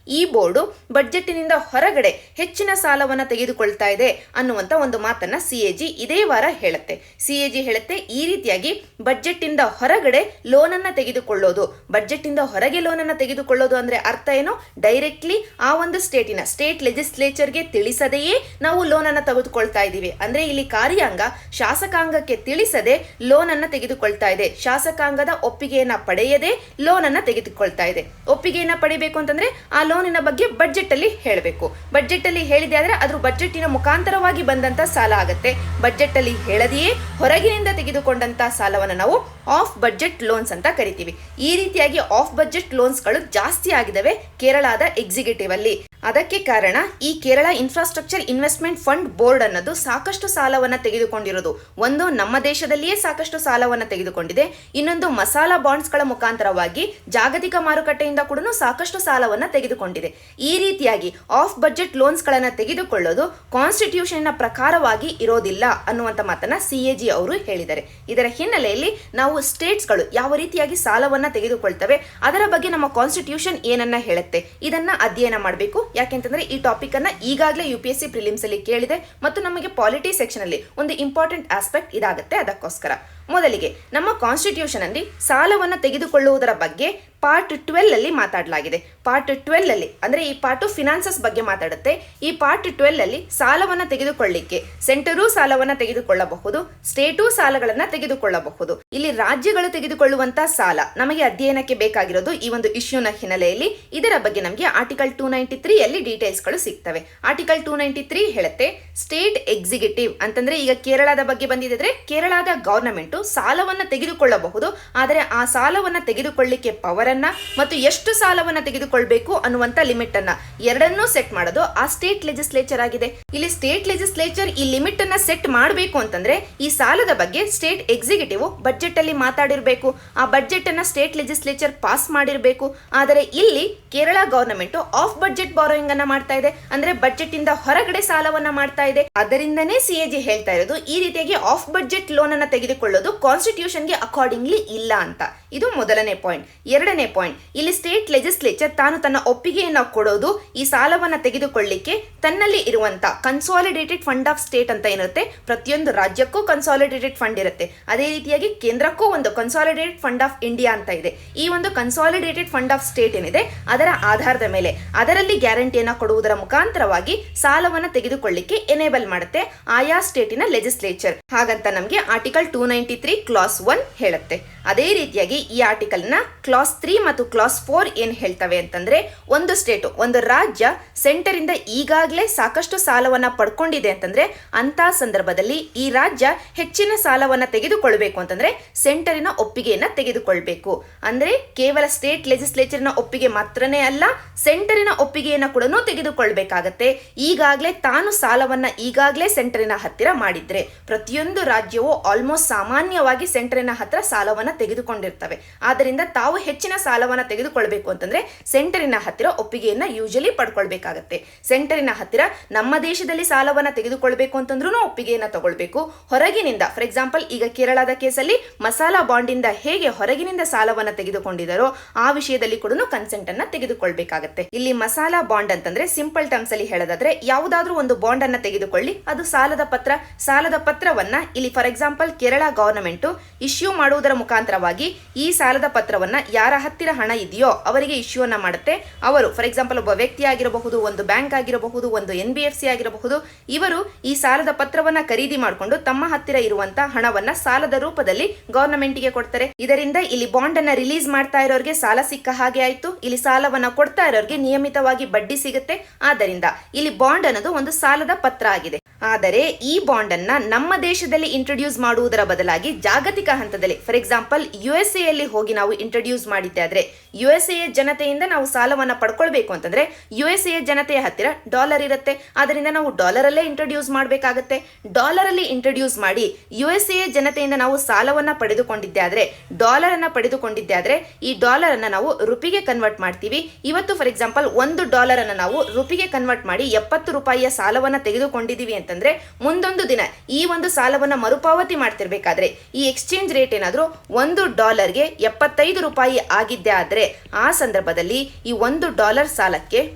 ಈ ಬೋರ್ಡು ಬಡ್ಜೆಟ್ಟಿನಿಂದ ಹೊರಗಡೆ ಹೆಚ್ಚಿನ ಸಾಲವನ್ನು ತೆಗೆದುಕೊಳ್ತಾ ಇದೆ ಅನ್ನುವಂತ ಒಂದು ಮಾತನ್ನ ಸಿಎಜಿ ಇದೇ ವಾರ ಹೇಳುತ್ತೆ. ಸಿಎಜಿ ಹೇಳುತ್ತೆ, ಈ ರೀತಿಯಾಗಿ ಬಡ್ಜೆಟ್ ಇಂದ ಹೊರಗಡೆ ಲೋನ್ ಅನ್ನ ತೆಗೆದುಕೊಳ್ಳೋದು. ಬಡ್ಜೆಟ್ ಇಂದ ಹೊರಗೆ ಲೋನ್ ಅನ್ನ ತೆಗೆದುಕೊಳ್ಳೋದು ಅಂದ್ರೆ ಅರ್ಥ ಏನು? ಡೈರೆಕ್ಟ್ಲಿ ಆ ಒಂದು ಸ್ಟೇಟ್ ಲೆಜಿಸ್ಲೇಚರ್ಗೆ ತಿಳಿಸದೆಯೇ ನಾವು ಲೋನ್ ಅನ್ನ ತೆಗೆದುಕೊಳ್ತಾ ಇದೀವಿ. ಅಂದ್ರೆ ಇಲ್ಲಿ ಕಾರ್ಯಾಂಗ ಶಾಸಕಾಂಗಕ್ಕೆ ತಿಳಿಸದೆ ಲೋನ್ ಅನ್ನ ತೆಗೆದುಕೊಳ್ತಾ ಇದೆ. ಶಾಸಕಾಂಗದ ಒಪ್ಪಿಗೆಯನ್ನ ಪಡೆಯದೆ ಲೋನ್ ಅನ್ನ ತೆಗೆದುಕೊಳ್ತಾ ಇದೆ. ಒಪ್ಪಿಗೆಯನ್ನ ಪಡಿಬೇಕು ಅಂತಂದ್ರೆ ಆ ಲೋನಿನ ಬಗ್ಗೆ ಬಡ್ಜೆಟ್ ಅಲ್ಲಿ ಹೇಳಬೇಕು. ಬಡ್ಜೆಟ್ ಅಲ್ಲಿ ಹೇಳಿದೆ ಆದ್ರೆ ಅದ್ರ ಬಡ್ಜೆಟ್ಟಿನ ಮುಖಾಂತರವಾಗಿ ಬಂದಂತ ಸಾಲ ಆಗುತ್ತೆ. ಬಡ್ಜೆಟ್ ಅಲ್ಲಿ ಹೇಳದೆಯೇ ಹೊರಗಿನಿಂದ ತೆಗೆದುಕೊಂಡಂತ ಸಾಲವನ್ನು ನಾವು ಆಫ್ ಬಡ್ಜೆಟ್ ಲೋನ್ಸ್ ಅಂತ ಕರಿತೀವಿ. ಈ ರೀತಿಯಾಗಿ ಆಫ್ ಬಡ್ಜೆಟ್ ಲೋನ್ಸ್ ಗಳು ಜಾಸ್ತಿ ಆಗಿದವೆ ಕೇರಳದ ಎಕ್ಸಿಕ್ಯೂಟಿವ್ ಅಲ್ಲಿ. ಅದಕ್ಕೆ ಕಾರಣ ಈ Kerala infrastructure investment fund board ಅನ್ನೋದು ಸಾಕಷ್ಟು ಸಾಲವನ್ನ ತೆಗೆದುಕೊಂಡಿರೋದು. ಒಂದು, ನಮ್ಮ ದೇಶದಲ್ಲಿಯೇ ಸಾಕಷ್ಟು ಸಾಲವನ್ನ ತೆಗೆದುಕೊಂಡಿದೆ. ಇನ್ನೊಂದು, ಮಸಾಲಾ ಬಾಂಡ್ಸ್ ಗಳ ಮುಖಾಂತರವಾಗಿ ಜಾಗತಿಕ ಮಾರುಕಟ್ಟೆಯಿಂದ ಕೂಡ ಸಾಕಷ್ಟು ಸಾಲವನ್ನ ತೆಗೆದುಕೊಂಡಿದೆ. ಈ ರೀತಿಯಾಗಿ ಆಫ್ ಬಡ್ಜೆಟ್ ಲೋನ್ಸ್ ಗಳನ್ನ ತೆಗೆದುಕೊಳ್ಳೋದು ಕಾನ್ಸ್ಟಿಟ್ಯೂಷನ್ ನ ಪ್ರಕಾರವಾಗಿ ಇರೋದಿಲ್ಲ ಅನ್ನುವಂತ ಮಾತನ್ನ ಸಿಎಜಿ ಅವರು ಹೇಳಿದ್ದಾರೆ. ಇದರ ಹಿನ್ನೆಲೆಯಲ್ಲಿ ನಾವು ಸ್ಟೇಟ್ಸ್ ಗಳು ಯಾವ ರೀತಿಯಾಗಿ ಸಾಲವನ್ನ ತೆಗೆದುಕೊಳ್ತವೆ ಅದರ ಬಗ್ಗೆ ನಮ್ಮ ಕಾನ್ಸ್ಟಿಟ್ಯೂಷನ್ ಏನನ್ನ ಹೇಳುತ್ತೆ ಇದನ್ನ ಅಧ್ಯಯನ ಮಾಡಬೇಕು. ಯಾಕೆಂತಂದ್ರೆ ಈ ಟಾಪಿಕ್ ಅನ್ನ ಈಗಾಗಲೇ UPSC ಪ್ರಿಲಿಮ್ಸ್ ಅಲ್ಲಿ ಕೇಳಿದೆ ಮತ್ತು ನಮಗೆ ಪಾಲಿಟಿ ಸೆಕ್ಷನ್ ಅಲ್ಲಿ ಒಂದು ಇಂಪಾರ್ಟೆಂಟ್ ಆಸ್ಪೆಕ್ಟ್ ಇದಾಗುತ್ತೆ. ಅದಕ್ಕೋಸ್ಕರ ಮೊದಲಿಗೆ ನಮ್ಮ ಕಾನ್ಸ್ಟಿಟ್ಯೂಷನ್ ಅಲ್ಲಿ ಸಾಲವನ್ನ ತೆಗೆದುಕೊಳ್ಳುವುದರ ಬಗ್ಗೆ ಪಾರ್ಟ್ 12 ಅಲ್ಲಿ ಮಾತಾಡಲಾಗಿದೆ. ಪಾರ್ಟ್ 12 ಅಲ್ಲಿ ಅಂದ್ರೆ ಈ ಪಾರ್ಟ್ ಫಿನಾನ್ಸಸ್ ಬಗ್ಗೆ ಮಾತಾಡುತ್ತೆ. ಈ ಪಾರ್ಟ್ 12 ಅಲ್ಲಿ ಸಾಲವನ್ನ ತೆಗೆದುಕೊಳ್ಳಿಕ್ಕೆ ಸೆಂಟರೂ ಸಾಲವನ್ನ ತೆಗೆದುಕೊಳ್ಳಬಹುದು, ಸ್ಟೇಟೂ ಸಾಲಗಳನ್ನ ತೆಗೆದುಕೊಳ್ಳಬಹುದು. ಇಲ್ಲಿ ರಾಜ್ಯಗಳು ತೆಗೆದುಕೊಳ್ಳುವಂತ ಸಾಲ ನಮಗೆ ಅಧ್ಯಯನಕ್ಕೆ ಬೇಕಾಗಿರೋದು ಈ ಒಂದು ಇಶ್ಯೂನ ಹಿನ್ನೆಲೆಯಲ್ಲಿ. ಇದರ ಬಗ್ಗೆ ನಮಗೆ ಆರ್ಟಿಕಲ್ 293 ಅಲ್ಲಿ ಡೀಟೇಲ್ಸ್ ಗಳು ಸಿಗ್ತವೆ. ಆರ್ಟಿಕಲ್ 293 ಹೇಳುತ್ತೆ, ಸ್ಟೇಟ್ ಎಕ್ಸಿಕ್ಯೂಟಿವ್ ಅಂತಂದ್ರೆ ಈಗ ಕೇರಳದ ಬಗ್ಗೆ ಬಂದಿದ್ರೆ ಕೇರಳದ ಗವರ್ನಮೆಂಟ್ ಸಾಲವನ್ನ ತೆಗೆದುಕೊಳ್ಳಬಹುದು. ಆದರೆ ಆ ಸಾಲವನ್ನ ತೆಗೆದುಕೊಳ್ಳಿಕ್ಕೆ ಪವರ್ ಅನ್ನ ಮತ್ತು ಎಷ್ಟು ಸಾಲವನ್ನ ತೆಗೆದುಕೊಳ್ಬೇಕು ಅನ್ನುವಂತ ಲಿಮಿಟ್ ಅನ್ನ ಎರಡನ್ನೂ ಸೆಟ್ ಮಾಡೋದು ಆ ಸ್ಟೇಟ್ ಲೆಜಿಸ್ಲೇಚರ್ ಆಗಿದೆ. ಇಲ್ಲಿ ಸ್ಟೇಟ್ ಲೆಜಿಸ್ಲೇಚರ್ ಈ ಲಿಮಿಟ್ ಅನ್ನ ಸೆಟ್ ಮಾಡಬೇಕು ಅಂತಂದ್ರೆ ಈ ಸಾಲದ ಬಗ್ಗೆ ಸ್ಟೇಟ್ ಎಕ್ಸಿಕ್ಯೂಟಿವ್ ಬಡ್ಜೆಟ್ ಅಲ್ಲಿ ಮಾತಾಡಿರ್ಬೇಕು. ಆ ಬಡ್ಜೆಟ್ ಅನ್ನ ಸ್ಟೇಟ್ ಲೆಜಿಸ್ಲೇಚರ್ ಪಾಸ್ ಮಾಡಿರ್ಬೇಕು. ಆದರೆ ಇಲ್ಲಿ Kerala government of budget borrowing ಅನ್ನ ಮಾಡ್ತಾ ಇದೆ. ಅಂದ್ರೆ ಬಡ್ಜೆಟ್ ಇಂದ ಹೊರಗಡೆ ಸಾಲವನ್ನ ಮಾಡ್ತಾ ಇದೆ. ಅದರಿಂದನೇ ಸಿಎಜಿ ಹೇಳ್ತಾ ಇರೋದು ಈ ರೀತಿಯಾಗಿ ಆಫ್ ಬಡ್ಜೆಟ್ ಲೋನ್ ಅನ್ನ ತೆಗೆದುಕೊಳ್ಳೋದು ಕಾನ್ಸ್ಟಿಟ್ಯೂಷನ್ ಗೆ ಅಕಾರ್ಡಿಂಗ್ಲಿ ಇಲ್ಲ ಅಂತ. ಇದು ಮೊದಲನೇ ಪಾಯಿಂಟ್. ಎರಡನೇ ಎರಡನೇ ಪಾಯಿಂಟ್, ಇಲ್ಲಿ ಸ್ಟೇಟ್ ಲೆಜಿಸ್ಲೇಚರ್ ತಾನು ತನ್ನ ಒಪ್ಪಿಗೆಯನ್ನು ಕೊಡೋದು ಈ ಸಾಲವನ್ನು ತೆಗೆದುಕೊಳ್ಳಿಕ್ಕೆ ತನ್ನಲ್ಲಿ ಇರುವಂತ ಕನ್ಸಾಲಿಡೇಟೆಡ್ ಫಂಡ್ ಆಫ್ ಸ್ಟೇಟ್ ಅಂತ ಏನಿರುತ್ತೆ, ಪ್ರತಿಯೊಂದು ರಾಜ್ಯಕ್ಕೂ ಕನ್ಸಾಲಿಡೇಟೆಡ್ ಫಂಡ್ ಇರುತ್ತೆ. ಅದೇ ರೀತಿಯಾಗಿ ಕೇಂದ್ರಕ್ಕೂ ಒಂದು ಕನ್ಸಾಲಿಡೇಟೆಡ್ ಫಂಡ್ ಆಫ್ ಇಂಡಿಯಾ ಅಂತ ಇದೆ. ಈ ಒಂದು ಕನ್ಸಾಲಿಡೇಟೆಡ್ ಫಂಡ್ ಆಫ್ ಸ್ಟೇಟ್ ಏನಿದೆ ಅದರ ಆಧಾರದ ಮೇಲೆ ಅದರಲ್ಲಿ ಗ್ಯಾರಂಟಿಯನ್ನು ಕೊಡುವುದರ ಮುಖಾಂತರವಾಗಿ ಸಾಲವನ್ನು ತೆಗೆದುಕೊಳ್ಳಿಕ್ಕೆ ಎನೇಬಲ್ ಮಾಡುತ್ತೆ ಆಯಾ ಸ್ಟೇಟಿನ ಲೆಜಿಸ್ಲೇಚರ್. ಹಾಗಂತ ನಮಗೆ ಆರ್ಟಿಕಲ್ 293 ಕ್ಲಾಸ್ 1 ಹೇಳುತ್ತೆ. ಅದೇ ರೀತಿಯಾಗಿ ಈ ಆರ್ಟಿಕಲ್ ನ ಕ್ಲಾಸ್ 3 ಮತ್ತು ಕ್ಲಾಸ್ 4 ಏನ್ ಹೇಳ್ತವೆ ಅಂತಂದ್ರೆ, ಒಂದು ಸ್ಟೇಟ್ ಒಂದು ರಾಜ್ಯ ಸೆಂಟರ್ ಇಂದ ಈಗಾಗಲೇ ಸಾಕಷ್ಟು ಸಾಲವನ್ನ ಪಡ್ಕೊಂಡಿದೆ ಅಂತಂದ್ರೆ ಅಂತ ಸಂದರ್ಭದಲ್ಲಿ ಈ ರಾಜ್ಯ ಹೆಚ್ಚಿನ ಸಾಲವನ್ನ ತೆಗೆದುಕೊಳ್ಬೇಕು ಅಂತಂದ್ರೆ ಸೆಂಟರಿನ ಒಪ್ಪಿಗೆಯನ್ನ ತೆಗೆದುಕೊಳ್ಬೇಕು. ಅಂದ್ರೆ ಕೇವಲ ಸ್ಟೇಟ್ ಲೆಜಿಸ್ಲೇಚರ್ನ ಒಪ್ಪಿಗೆ ಮಾತ್ರನೇ ಅಲ್ಲ, ಸೆಂಟರಿನ ಒಪ್ಪಿಗೆಯನ್ನ ಕೂಡ ತೆಗೆದುಕೊಳ್ಬೇಕಾಗತ್ತೆ. ಈಗಾಗಲೇ ತಾನು ಸಾಲವನ್ನ ಈಗಾಗಲೇ ಸೆಂಟರಿನ ಹತ್ತಿರ ಮಾಡಿದ್ರೆ, ಪ್ರತಿಯೊಂದು ರಾಜ್ಯವು ಆಲ್ಮೋಸ್ಟ್ ಸಾಮಾನ್ಯವಾಗಿ ಸೆಂಟರಿನ ಹತ್ರ ಸಾಲವನ್ನ ತೆಗೆದುಕೊಂಡಿರ್ತವೆ. ಆದ್ದರಿಂದ ತಾವು ಹೆಚ್ಚಿನ ಸಾಲವನ್ನ ತೆಗೆದುಕೊಳ್ಬೇಕು ಅಂತಂದ್ರೆ ಸೆಂಟರಿನ ಹತ್ತಿರ ಒಪ್ಪಿಗೆಯನ್ನ ಯೂಶಲಿ ಪಡ್ಕೊಳ್ಬೇಕಾಗತ್ತೆ. ಸೆಂಟರಿನ ಹತ್ತಿರ ನಮ್ಮ ದೇಶದಲ್ಲಿ ಸಾಲವನ್ನ ತೆಗೆದುಕೊಳ್ಬೇಕು ಅಂತಂದ್ರೂ ಒಪ್ಪಿಗೆಯನ್ನ ತಗೊಳ್ಬೇಕು. ಹೊರಗಿನಿಂದ, ಫಾರ್ ಎಕ್ಸಾಂಪಲ್ ಈಗ ಕೇರಳದ ಕೇಸಲ್ಲಿ ಮಸಾಲಾ ಬಾಂಡ್ ಇಂದ ಹೇಗೆ ಹೊರಗಿನಿಂದ ಸಾಲವನ್ನ ತೆಗೆದುಕೊಂಡಿದ್ದಾರೋ ಆ ವಿಷಯದಲ್ಲಿ ಕೂಡ ಕನ್ಸೆಂಟ್ ಅನ್ನ ತೆಗೆದುಕೊಳ್ಬೇಕಾಗತ್ತೆ. ಇಲ್ಲಿ ಮಸಾಲಾ ಬಾಂಡ್ ಅಂತಂದ್ರೆ ಸಿಂಪಲ್ ಟರ್ಮ್ಸ್ ಅಲ್ಲಿ ಹೇಳೋದಾದ್ರೆ, ಯಾವುದಾದ್ರೂ ಒಂದು ಬಾಂಡ್ ಅನ್ನ ತೆಗೆದುಕೊಳ್ಳಿ, ಅದು ಸಾಲದ ಪತ್ರ. ಸಾಲದ ಪತ್ರವನ್ನ ಇಲ್ಲಿ for example Kerala government issue ಮಾಡುವುದರ ಮುಖಾಂತರವಾಗಿ ಈ ಸಾಲದ ಪತ್ರವನ್ನ ಯಾರ ಹತ್ತಿರ ಹಣ ಇದೆಯೋ ಅವರಿಗೆ ಇಶ್ಯೂ ಅನ್ನ ಮಾಡುತ್ತೆ. ಅವರು ಫಾರ್ ಎಕ್ಸಾಂಪಲ್ ಒಬ್ಬ ವ್ಯಕ್ತಿ ಆಗಿರಬಹುದು, ಒಂದು ಬ್ಯಾಂಕ್ ಆಗಿರಬಹುದು, ಒಂದು NBFC ಆಗಿರಬಹುದು, ಇವರು ಈ ಸಾಲದ ಪತ್ರವನ್ನ ಖರೀದಿ ಮಾಡಿಕೊಂಡು ತಮ್ಮ ಹತ್ತಿರ ಇರುವಂತಹ ಹಣವನ್ನ ಸಾಲದ ರೂಪದಲ್ಲಿ ಗವರ್ನಮೆಂಟ್ಗೆ ಕೊಡ್ತಾರೆ. ಇದರಿಂದ ಇಲ್ಲಿ ಬಾಂಡ್ ಅನ್ನ ರಿಲೀಸ್ ಮಾಡ್ತಾ ಇರೋರಿಗೆ ಸಾಲ ಸಿಕ್ಕ ಹಾಗೆ ಆಯ್ತು, ಇಲ್ಲಿ ಸಾಲವನ್ನ ಕೊಡ್ತಾ ಇರೋರಿಗೆ ನಿಯಮಿತವಾಗಿ ಬಡ್ಡಿ ಸಿಗುತ್ತೆ. ಆದ್ದರಿಂದ ಇಲ್ಲಿ ಬಾಂಡ್ ಅನ್ನೋದು ಒಂದು ಸಾಲದ ಪತ್ರ ಆಗಿದೆ. ಆದರೆ ಈ ಬಾಂಡ್ ಅನ್ನ ನಮ್ಮ ದೇಶದಲ್ಲಿ ಇಂಟ್ರೊಡ್ಯೂಸ್ ಮಾಡುವುದರ ಬದಲಾಗಿ ಜಾಗತಿಕ ಹಂತದಲ್ಲಿ, ಫಾರ್ ಎಕ್ಸಾಂಪಲ್ USA ಅಲ್ಲಿ ಹೋಗಿ ನಾವು ಇಂಟ್ರೊಡ್ಯೂಸ್ ಮಾಡಿದ್ದೆ ಆದ್ರೆ, USA ಜನತೆಯಿಂದ ನಾವು ಸಾಲವನ್ನ ಪಡ್ಕೊಳ್ಬೇಕು ಅಂತಂದ್ರೆ USA ಜನತೆಯ ಹತ್ತಿರ ಡಾಲರ್ ಇರುತ್ತೆ. ಆದ್ದರಿಂದ ನಾವು ಡಾಲರ್ ಅಲ್ಲೇ ಇಂಟ್ರೊಡ್ಯೂಸ್ ಮಾಡಬೇಕಾಗತ್ತೆ. ಡಾಲರ್ ಅಲ್ಲಿ ಇಂಟ್ರೊಡ್ಯೂಸ್ ಮಾಡಿ USA ಜನತೆಯಿಂದ ನಾವು ಸಾಲವನ್ನ ಪಡೆದುಕೊಂಡಿದ್ದೆ ಆದ್ರೆ, ಡಾಲರ್ ಅನ್ನ ಪಡೆದುಕೊಂಡಿದ್ದೆ ಆದ್ರೆ, ಈ ಡಾಲರ್ ಅನ್ನ ನಾವು ರುಪಿಗೆ ಕನ್ವರ್ಟ್ ಮಾಡ್ತೀವಿ. ಇವತ್ತು ಫಾರ್ ಎಕ್ಸಾಂಪಲ್ $1 ಅನ್ನ ನಾವು ರುಪಿಗೆ ಕನ್ವರ್ಟ್ ಮಾಡಿ 70 ರೂಪಾಯಿಯ ಸಾಲವನ್ನ ತೆಗೆದುಕೊಂಡಿದೀವಿ ಅಂತಂದ್ರೆ, ಮುಂದೊಂದು ದಿನ ಈ ಒಂದು ಸಾಲವನ್ನ ಮರುಪಾವತಿ ಮಾಡ್ತಿರ್ಬೇಕಾದ್ರೆ ಈ ಎಕ್ಸ್ಚೇಂಜ್ ರೇಟ್ ಏನಾದ್ರೂ $1ಗೆ 75 ರೂಪಾಯಿ ಆಗಿದ್ದೆ ಆದ್ರೆ, ಆ ಸಂದರ್ಭದಲ್ಲಿ ಈ $1 ಸಾಲಕ್ಕೆ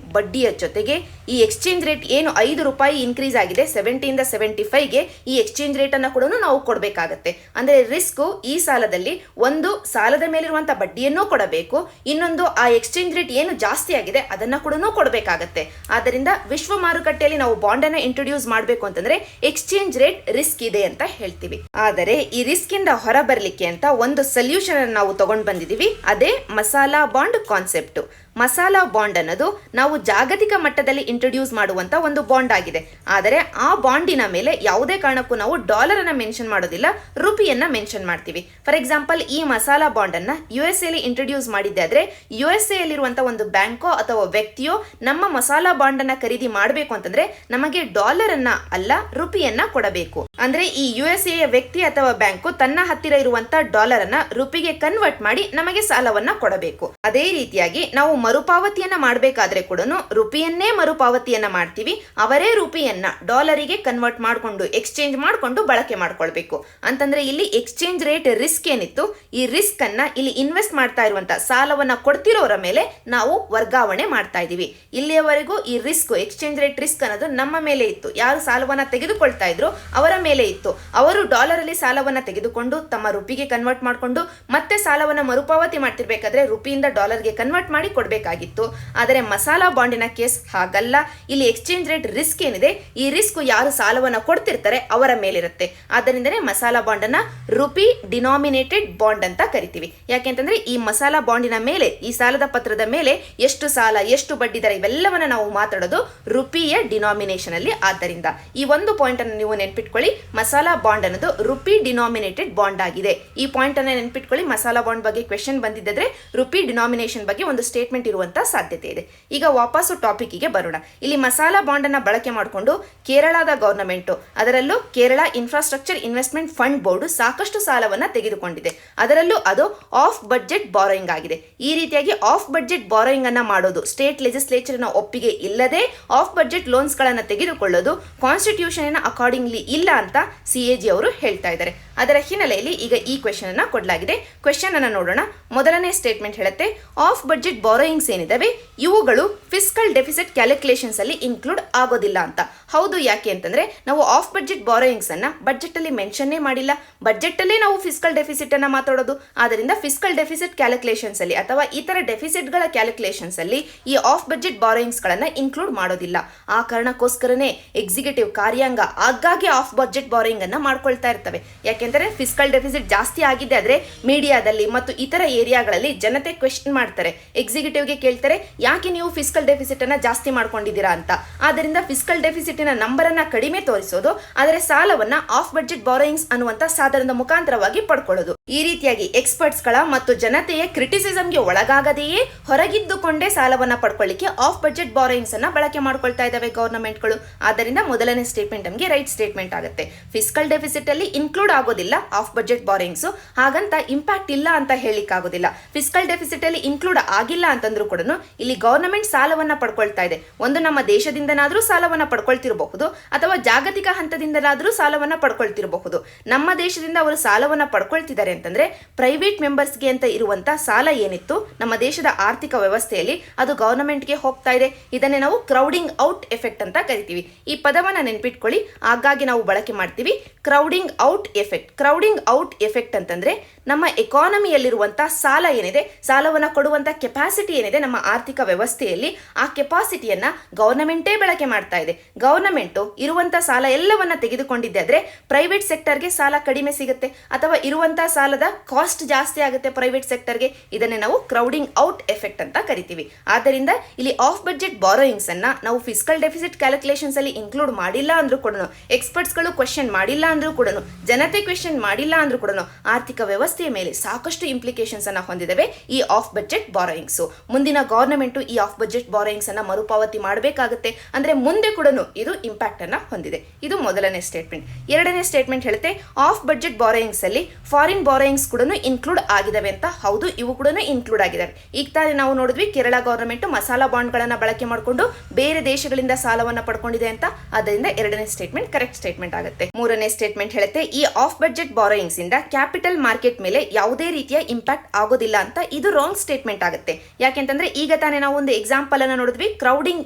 ಬಡ್ಡಿಯ ಜೊತೆಗೆ ಈ ಎಕ್ಸ್ಚೇಂಜ್ ರೇಟ್ ಏನು 5 ರೂಪಾಯಿ ಇನ್ಕ್ರೀಸ್ ಆಗಿದೆ 70 ಇಂದ 75ಗೆ, ಈ ಎಕ್ಸ್ಚೇಂಜ್ ರೇಟ್ ಅನ್ನ ಕೂಡ ನಾವು ಕೊಡಬೇಕಾಗತ್ತೆ. ಅಂದ್ರೆ ರಿಸ್ಕ್ ಈ ಸಾಲದಲ್ಲಿ ಒಂದು ಸಾಲದ ಮೇಲಿರುವಂತಹ ಬಡ್ಡಿಯನ್ನು ಕೊಡಬೇಕು, ಇನ್ನೊಂದು ಆ ಎಕ್ಸ್ಚೇಂಜ್ ರೇಟ್ ಏನು ಜಾಸ್ತಿ ಆಗಿದೆ ಅದನ್ನ ಕೂಡ ಕೊಡಬೇಕಾಗತ್ತೆ. ಆದ್ದರಿಂದ ವಿಶ್ವ ಮಾರುಕಟ್ಟೆಯಲ್ಲಿ ನಾವು ಬಾಂಡ್ ಅನ್ನ ಇಂಟ್ರೊಡ್ಯೂಸ್ ಮಾಡಬೇಕು ಅಂತಂದ್ರೆ ಎಕ್ಸ್ಚೇಂಜ್ ರೇಟ್ ರಿಸ್ಕ್ ಇದೆ ಅಂತ ಹೇಳ್ತೀವಿ. ಆದರೆ ಈ ರಿಸ್ಕ್ ಇಂದ ಹೊರ ಬರಲಿಕ್ಕೆ ಅಂತ ಒಂದು ಸೊಲ್ಯೂಷನ್ ಅನ್ನು ನಾವು ತಗೊಂಡು ಬಂದಿದ್ದೀವಿ, ಅದೇ masala bond concept. Masala bond ಅನ್ನೋದು ನಾವು ಜಾಗತಿಕ ಮಟ್ಟದಲ್ಲಿ ಇಂಟ್ರೊಡ್ಯೂಸ್ ಮಾಡುವಂತ ಒಂದು ಬಾಂಡ್ ಆಗಿದೆ. ಆದರೆ ಆ ಬಾಂಡಿನ ಮೇಲೆ ಯಾವುದೇ ಕಾರಣಕ್ಕೂ ನಾವು ಡಾಲರ್ ಅನ್ನ ಮೆನ್ಷನ್ ಮಾಡೋದಿಲ್ಲ, ರುಪಿಯನ್ನ ಮೆನ್ಷನ್ ಮಾಡ್ತೀವಿ. ಫಾರ್ ಎಕ್ಸಾಂಪಲ್ ಈ ಮಸಾಲಾ ಬಾಂಡ್ ಅನ್ನ USA ಅಲ್ಲಿ ಇಂಟ್ರೊಡ್ಯೂಸ್ ಮಾಡಿದ್ದೆ ಆದ್ರೆ, USA ಅಲ್ಲಿರುವಂತ ಒಂದು ಬ್ಯಾಂಕೋ ಅಥವಾ ವ್ಯಕ್ತಿಯೋ ನಮ್ಮ ಮಸಾಲಾ ಬಾಂಡ್ ಅನ್ನ ಖರೀದಿ ಮಾಡಬೇಕು ಅಂತಂದ್ರೆ ನಮಗೆ ಡಾಲರ್ ಅನ್ನ ಅಲ್ಲ ರುಪಿಯನ್ನ ಕೊಡಬೇಕು. ಅಂದ್ರೆ ಈ USA ವ್ಯಕ್ತಿ ಅಥವಾ ಬ್ಯಾಂಕು ತನ್ನ ಹತ್ತಿರ ಇರುವಂತ ಡಾಲರ್ ಅನ್ನ ರುಪಿಗೆ ಕನ್ವರ್ಟ್ ಮಾಡಿ ನಮಗೆ ಸಾಲವನ್ನ ಕೊಡಬೇಕು. ಅದೇ ರೀತಿಯಾಗಿ ನಾವು ಮರುಪಾವತಿಯನ್ನ ಮಾಡಬೇಕಾದ್ರೆ ಕೂಡ ರುಪಿಯನ್ನೇ ಮರುಪಾವತಿಯನ್ನ ಮಾಡ್ತೀವಿ. ಅವರೇ ರುಪಿಯನ್ನ ಡಾಲರಿಗೆ ಕನ್ವರ್ಟ್ ಮಾಡಿಕೊಂಡು ಎಕ್ಸ್ಚೇಂಜ್ ಮಾಡಿಕೊಂಡು ಬಳಕೆ ಮಾಡ್ಕೊಳ್ಬೇಕು. ಅಂತಂದ್ರೆ ಇಲ್ಲಿ ಎಕ್ಸ್ಚೇಂಜ್ ರೇಟ್ ರಿಸ್ಕ್ ಏನಿತ್ತು, ಈ ರಿಸ್ಕ್ ಅನ್ನ ಇಲ್ಲಿ ಇನ್ವೆಸ್ಟ್ ಮಾಡ್ತಾ ಇರುವಂತ ಸಾಲವನ್ನ ಕೊಡ್ತಿರೋರ ಮೇಲೆ ನಾವು ವರ್ಗಾವಣೆ ಮಾಡ್ತಾ ಇದೀವಿ. ಇಲ್ಲಿಯವರೆಗೂ ಈ ರಿಸ್ಕ್, ಎಕ್ಸ್ಚೇಂಜ್ ರೇಟ್ ರಿಸ್ಕ್ ಅನ್ನೋದು ನಮ್ಮ ಮೇಲೆ ಇತ್ತು. ಯಾರು ಸಾಲವನ್ನ ತೆಗೆದುಕೊಳ್ತಾ ಇದ್ರು ಅವರ ಮೇಲೆ ಇತ್ತು. ಅವರು ಡಾಲರ್ ಅಲ್ಲಿ ಸಾಲವನ್ನ ತೆಗೆದುಕೊಂಡು ತಮ್ಮ ರುಪಿಗೆ ಕನ್ವರ್ಟ್ ಮಾಡಿಕೊಂಡು ಮತ್ತೆ ಸಾಲವನ್ನ ಮರುಪಾವತಿ ಮಾಡ್ತಿರ್ಬೇಕಾದ್ರೆ ರುಪಿಯಿಂದ ಡಾಲರ್ಗೆ ಕನ್ವರ್ಟ್ ಮಾಡಿ ಕೊಡಬೇಕಾಗಿತ್ತು. ಆದರೆ ಮಸಾಲಾ ಬಾಂಡಿನ ಕೇಸ್ ಹಾಗಲ್ಲ. ಇಲ್ಲಿ ಎಕ್ಸ್ಚೇಂಜ್ ರೇಟ್ ರಿಸ್ಕ್ ಏನಿದೆ, ಈ ರಿಸ್ಕ್ ಯಾರು ಸಾಲವನ್ನ ಕೊಡ್ತಿರ್ತಾರೆ ಅವರ ಮೇಲಿರುತ್ತೆ. ಆದ್ದರಿಂದನೇ ಮಸಾಲಾ ಬಾಂಡ್ ಅನ್ನ ರುಪಿ ಡಿನಾಮಿನೇಟೆಡ್ ಬಾಂಡ್ ಅಂತ ಕರಿತೀವಿ. ಯಾಕೆಂತಂದ್ರೆ ಈ ಮಸಾಲಾ ಬಾಂಡಿನ ಮೇಲೆ, ಈ ಸಾಲದ ಪತ್ರದ ಮೇಲೆ ಎಷ್ಟು ಸಾಲ, ಎಷ್ಟು ಬಡ್ಡಿ ದರ ಇವೆಲ್ಲವನ್ನ ನಾವು ಮಾತಾಡೋದು ರುಪಿಯ ಡಿನಾಮಿನೇಷನ್ ಅಲ್ಲಿ. ಆದ್ದರಿಂದ ಈ ಒಂದು ಪಾಯಿಂಟ್ ಅನ್ನು ನೀವು ನೆನ್ಪಿಟ್ಕೊಳ್ಳಿ, ಮಸಾಲಾ ಬಾಂಡ್ ಅನ್ನೋದು ರುಪಿ ಡಿನಾಮಿನೇಟೆಡ್ ಬಾಂಡ್ ಆಗಿದೆ. ಈ ಪಾಯಿಂಟ್ ಅನ್ನ ನೆನ್ಪಿಟ್ಕೊಳ್ಳಿ. ಮಸಾಲಾ ಬಾಂಡ್ ಬಗ್ಗೆ ಕ್ವೆಶ್ಚನ್ ಬಂದಿದ್ದರೆ ರುಪಿ ಡಿನಾಮಿನೇಷನ್ ಬಗ್ಗೆ ಒಂದು ಸ್ಟೇಟ್ಮೆಂಟ್ ಸ್ಟೇಟ್ಮೆಂಟ್ ಇರುವಂತ ಸಾಧ್ಯತೆ ಇದೆ. ಈಗ ವಾಪಸ್ಸು ಟಾಪಿಕ್ಗೆ ಬರೋಣ. ಇಲ್ಲಿ ಮಸಾಲಾ ಬಾಂಡ್ ಅನ್ನ ಬಳಕೆ ಮಾಡಿಕೊಂಡು ಕೇರಳದ ಗವರ್ನಮೆಂಟ್, ಅದರಲ್ಲೂ Kerala infrastructure investment fund board ಸಾಕಷ್ಟು ಸಾಲವನ್ನ ತೆಗೆದುಕೊಂಡಿದೆ. ಅದರಲ್ಲೂ ಅದು ಆಫ್ ಬಜೆಟ್ ಬಾರೋಯಿಂಗ್ ಆಗಿದೆ. ಈ ರೀತಿಯಾಗಿ ಆಫ್ ಬಜೆಟ್ ಬಾರೋಯಿಂಗ್ ಅನ್ನ ಮಾಡೋದು, ಸ್ಟೇಟ್ ಲೆಜಿಸ್ಲೇಚರ್ ನ ಒಪ್ಪಿಗೆ ಇಲ್ಲದೆ ಆಫ್ ಬಜೆಟ್ ಲೋನ್ಸ್ ಗಳನ್ನ ತೆಗೆದುಕೊಳ್ಳೋದು ಕಾನ್ಸ್ಟಿಟ್ಯೂಷನ್ ಅಕಾರ್ಡಿಂಗ್ಲಿ ಇಲ್ಲ ಅಂತ CAG ಅವರು ಹೇಳ್ತಾ ಇದ್ದಾರೆ. ಅದರ ಹಿನ್ನೆಲೆಯಲ್ಲಿ ಈಗ ಈ ಕ್ವೆಶ್ಚನ್ ಅನ್ನ ಕೊಡಲಾಗಿದೆ. ಕ್ವೆಶ್ಚನ್ ಅನ್ನ ನೋಡೋಣ. ಮೊದಲನೇ ಸ್ಟೇಟ್ಮೆಂಟ್ ಹೇಳುತ್ತೆ ಆಫ್ ಬಜೆಟ್ ಬಾರೋಯಿಂಗ್ಸ್ ಏನಿದಾವೆ ಇವುಗಳು ಫಿಸ್ಕಲ್ ಡೆಫಿಸಿಟ್ ಕ್ಯಾಲ್ಕುಲೇಷನ್ಸ್ ಅಲ್ಲಿ ಇನ್ಕ್ಲೂಡ್ ಆಗೋದಿಲ್ಲ ಅಂತ. ಹೌದು, ಯಾಕೆ ಅಂತಂದ್ರೆ ನಾವು ಆಫ್ ಬಜೆಟ್ ಬಾರೋಯಿಂಗ್ಸ್ ಅನ್ನ ಬಜೆಟ್ ಅಲ್ಲಿ ಮೆನ್ಷನ್ನೇ ಮಾಡಿಲ್ಲ. ಬಜೆಟ್ ಅಲ್ಲೇ ನಾವು ಫಿಸ್ಕಲ್ ಡೆಫಿಸಿಟ್ ಅನ್ನ ಮಾತಾಡೋದು. ಆದ್ದರಿಂದ ಫಿಸ್ಕಲ್ ಡೆಫಿಸಿಟ್ ಕ್ಯಾಲ್ಕುಲೇಷನ್ಸ್ ಅಲ್ಲಿ ಅಥವಾ ಇತರ ಡೆಫಿಸಿಟ್ ಗಳ ಕ್ಯಾಲ್ಕುಲೇಷನ್ಸ್ ಅಲ್ಲಿ ಈ ಆಫ್ ಬಜೆಟ್ ಬಾರೋಯಿಂಗ್ಸ್ ಗಳನ್ನ ಇನ್ಕ್ಲೂಡ್ ಮಾಡೋದಿಲ್ಲ. ಆ ಕಾರಣಕ್ಕೋಸ್ಕರನೇ ಎಕ್ಸಿಕ್ಯೂಟಿವ್ ಕಾರ್ಯಾಂಗ ಆಗಾಗ್ಗೆ ಆಫ್ ಬಜೆಟ್ ಬಾರೋಯಿಂಗ್ ಅನ್ನ ಮಾಡ್ಕೊಳ್ತಾ ಇರ್ತವೆ. ಯಾಕೆಂದರೆ ಫಿಸ್ಕಲ್ ಡೆಫಿಸಿಟ್ ಜಾಸ್ತಿ ಆಗಿದೆ ಆದ್ರೆ ಮೀಡಿಯಾದಲ್ಲಿ ಮತ್ತು ಇತರ ಏರಿಯಾಗಳಲ್ಲಿ ಜನತೆ ಕ್ವೆಶ್ಚನ್ ಮಾಡ್ತಾರೆ, ಎಕ್ಸಿಕ್ಯೂಟಿವ್ಗೆ ಕೇಳ್ತಾರೆ ಯಾಕೆ ನೀವು ಫಿಸ್ಕಲ್ ಡೆಫಿಸಿಟ್ ಅನ್ನ ಜಾಸ್ತಿ ಮಾಡ್ಕೊಂಡಿದ್ದೀರಾ ಅಂತ. ಆದ್ದರಿಂದ ಫಿಸ್ಕಲ್ ಡೆಫಿಸಿಟಿನ ನಂಬರ್ ಅನ್ನ ಕಡಿಮೆ ತೋರಿಸೋದು, ಆದರೆ ಸಾಲವನ್ನ ಆಫ್ ಬಜೆಟ್ ಬಾರೋಯಿಂಗ್ಸ್ ಅನ್ನುವಂತ ಸಾಧನದ ಮುಖಾಂತರವಾಗಿ ಪಡ್ಕೊಳ್ಳೋದು. ಈ ರೀತಿಯಾಗಿ ಎಕ್ಸ್ಪರ್ಟ್ಸ್ ಗಳ ಮತ್ತು ಜನತೆಯ ಕ್ರಿಟಿಸಿಸಂಗೆ ಒಳಗಾಗದೆಯೇ ಹೊರಗಿದ್ದುಕೊಂಡೇ ಸಾಲವನ್ನ ಪಡ್ಕೊಳ್ಳಿಕ್ಕೆ ಆಫ್ ಬಜೆಟ್ ಬಾರೋಯಿಂಗ್ಸ್ ಅನ್ನ ಬಳಕೆ ಮಾಡ್ಕೊಳ್ತಾ ಇದಾವೆ ಗವರ್ನಮೆಂಟ್ಗಳು. ಆದ್ದರಿಂದ ಮೊದಲನೇ ಸ್ಟೇಟ್ಮೆಂಟ್ ನಮಗೆ ರೈಟ್ ಸ್ಟೇಟ್ಮೆಂಟ್ ಆಗುತ್ತೆ. ಫಿಸ್ಕಲ್ ಡೆಫಿಸಿಟ್ ಅಲ್ಲಿ ಇನ್ಕ್ಲೂಡ್ ಆಗೋದಿಲ್ಲ ಆಫ್ ಬಜೆಟ್ ಬಾರೋಯಿಂಗ್ಸ್, ಹಾಗಂತ ಇಂಪ್ಯಾಕ್ಟ್ ಇಲ್ಲ ಅಂತ ಹೇಳಿಕ್ ಆಗೋದಿಲ್ಲ. ಫಿಸ್ಕಲ್ ಡೆಫಿಸಿಟ್ ಅಲ್ಲಿ ಇನ್ಕ್ಲೂಡ್ ಆಗಿಲ್ಲ ಅಂತಂದ್ರೂ ಕೂಡ ಇಲ್ಲಿ ಗವರ್ನಮೆಂಟ್ ಸಾಲವನ್ನ ಪಡ್ಕೊಳ್ತಾ ಇದೆ. ಒಂದು ನಮ್ಮ ದೇಶದಿಂದನಾದ್ರೂ ಸಾಲವನ್ನ ಪಡ್ಕೊಳ್ತಿರಬಹುದು ಅಥವಾ ಜಾಗತಿಕ ಹಂತದಿಂದಲಾದ್ರೂ ಸಾಲವನ್ನ ಪಡ್ಕೊಳ್ತಿರಬಹುದು. ನಮ್ಮ ದೇಶದಿಂದ ಅವರು ಸಾಲವನ್ನ ಪಡ್ಕೊಳ್ತಿದ್ದಾರೆ ಅಂತಂದ್ರೆ ಪ್ರೈವೇಟ್ ಮೆಂಬರ್ಸ್ಗೆ ಅಂತ ಇರುವಂತ ಸಾಲ ಏನಿತ್ತು ನಮ್ಮ ದೇಶದ ಆರ್ಥಿಕ ವ್ಯವಸ್ಥೆಯಲ್ಲಿ ಅದು ಗವರ್ನಮೆಂಟ್ಗೆ ಹೋಗ್ತಾ ಇದೆ. ಇದನ್ನೇ ನಾವು ಕ್ರೌಡಿಂಗ್ ಔಟ್ ಎಫೆಕ್ಟ್ ಅಂತ ಕರಿತೀವಿ. ಈ ಪದವನ್ನ ನೆನ್ಪಿಟ್ಕೊಳ್ಳಿ, ಆಗಾಗ್ಗೆ ನಾವು ಬಳಕೆ ಮಾಡ್ತೀವಿ. Crowding out effect. Crowding out effect ಅಂತಂದ್ರೆ ನಮ್ಮ ಎಕಾನಮಿಯಲ್ಲಿರುವಂತಹ ಸಾಲ ಏನಿದೆ, ಸಾಲವನ್ನ ಕೊಡುವಂತ ಕೆಪಾಸಿಟಿ ಏನಿದೆ ನಮ್ಮ ಆರ್ಥಿಕ ವ್ಯವಸ್ಥೆಯಲ್ಲಿ, ಆ ಕೆಪಾಸಿಟಿಯನ್ನ ಗವರ್ನಮೆಂಟೇ ಬಳಕೆ ಮಾಡ್ತಾ ಇದೆ. ಗವರ್ನಮೆಂಟ್ ಇರುವಂತ ಸಾಲ ಎಲ್ಲವನ್ನ ತೆಗೆದುಕೊಂಡಿದ್ದೆ ಆದ್ರೆ ಪ್ರೈವೇಟ್ ಸೆಕ್ಟರ್ಗೆ ಸಾಲ ಕಡಿಮೆ ಸಿಗುತ್ತೆ ಅಥವಾ ಇರುವಂತಹ ಸಾಲದ ಕಾಸ್ಟ್ ಜಾಸ್ತಿ ಆಗುತ್ತೆ ಪ್ರೈವೇಟ್ ಸೆಕ್ಟರ್ಗೆ. ಇದನ್ನೇ ನಾವು ಕ್ರೌಡಿಂಗ್ ಔಟ್ ಎಫೆಕ್ಟ್ ಅಂತ ಕರಿತೀವಿ. ಆದ್ದರಿಂದ ಇಲ್ಲಿ ಆಫ್ ಬಜೆಟ್ ಬಾರೋಯಿಂಗ್ಸ್ ಅನ್ನ ನಾವು ಫಿಸ್ಕಲ್ ಡೆಫಿಸಿಟ್ ಕ್ಯಾಲ್ಕುಲೇಷನ್ಸ್ ಅಲ್ಲಿ ಇನ್ಕ್ಲೂಡ್ ಮಾಡಿಲ್ಲ ಅಂದ್ರೂ ಕೂಡ, ಎಕ್ಸ್ಪರ್ಟ್ಸ್ ಗಳು ಕ್ವೆಶ್ಚನ್ ಮಾಡಿಲ್ಲ ಅಂದ್ರೂ ಕೂಡ, ಜನತೆ ಕ್ವೆಶ್ಚನ್ ಮಾಡಿಲ್ಲ ಅಂದ್ರೂ ಕೂಡ ಆರ್ಥಿಕ ವ್ಯವಸ್ಥೆಯ ಮೇಲೆ ಸಾಕಷ್ಟು ಇಂಪ್ಲಿಕೇಶನ್ಸ್ ಅನ್ನ ಹೊಂದಿದವೆ ಈ ಆಫ್ ಬಜೆಟ್ ಬಾರೋಯಿಂಗ್ಸ್. ಮುಂದಿನ ಗವರ್ನಮೆಂಟ್ ಈ ಆಫ್ ಬಜೆಟ್ ಬಾರೋಯಿಂಗ್ಸ್ ಅನ್ನ ಮರುಪಾವತಿ ಮಾಡಬೇಕಾಗುತ್ತೆ. ಅಂದ್ರೆ ಮುಂದೆ ಕೂಡ ಇದು ಇಂಪ್ಯಾಕ್ಟ್ ಅನ್ನ ಹೊಂದಿದೆ. ಇದು ಮೊದಲನೇ ಸ್ಟೇಟ್ಮೆಂಟ್. ಎರಡನೇ ಸ್ಟೇಟ್ಮೆಂಟ್ ಹೇಳುತ್ತೆ ಆಫ್ ಬಜೆಟ್ ಬಾರೋಯಿಂಗ್ಸ್ ಅಲ್ಲಿ ಫಾರಿನ್ ಬಾರೋಯಿಂಗ್ಸ್ ಕೂಡ ಇನ್ಕ್ಲೂಡ್ ಆಗಿದಾವೆ ಅಂತ. ಹೌದು, ಇವು ಕೂಡ ಇನ್ಕ್ಲೂಡ್ ಆಗಿದಾವೆ. ಈಗ ತಾನೇ ನಾವು ನೋಡಿದ್ವಿ ಕೇರಳ ಗವರ್ನಮೆಂಟ್ ಮಸಾಲಾ ಬಾಂಡ್ ಗಳನ್ನ ಬಳಕೆ ಮಾಡಿಕೊಂಡು ಬೇರೆ ದೇಶಗಳಿಂದ ಸಾಲವನ್ನ ಪಡ್ಕೊಂಡಿದೆ ಅಂತ. ಆದ್ದರಿಂದ ಎರಡನೇ ಸ್ಟೇಟ್ಮೆಂಟ್ ಕರೆಕ್ಟ್ ಸ್ಟೇಟ್ಮೆಂಟ್ ಆಗುತ್ತೆ. ಮೂರನೇ ಸ್ಟೇಟ್ಮೆಂಟ್ ಹೇಳುತ್ತೆ ಈ ಆಫ್ ಬಜೆಟ್ ಬಾರೋಯಿಂಗ್ಸ್ ಇಂದ ಕ್ಯಾಪಿಟಲ್ ಮಾರ್ಕೆಟ್ ಮೇಲೆ ಯಾವುದೇ ರೀತಿಯ ಇಂಪ್ಯಾಕ್ಟ್ ಆಗೋದಿಲ್ಲ ಅಂತ. ಇದು ರಾಂಗ್ ಸ್ಟೇಟ್ಮೆಂಟ್ ಆಗುತ್ತೆ. ಯಾಕೆಂತಂದ್ರೆ ಈಗ ತಾನೇ ನಾವು ಒಂದು ಎಕ್ಸಾಂಪಲ್ ಅನ್ನ ನೋಡಿದ್ವಿ, ಕ್ರೌಡಿಂಗ್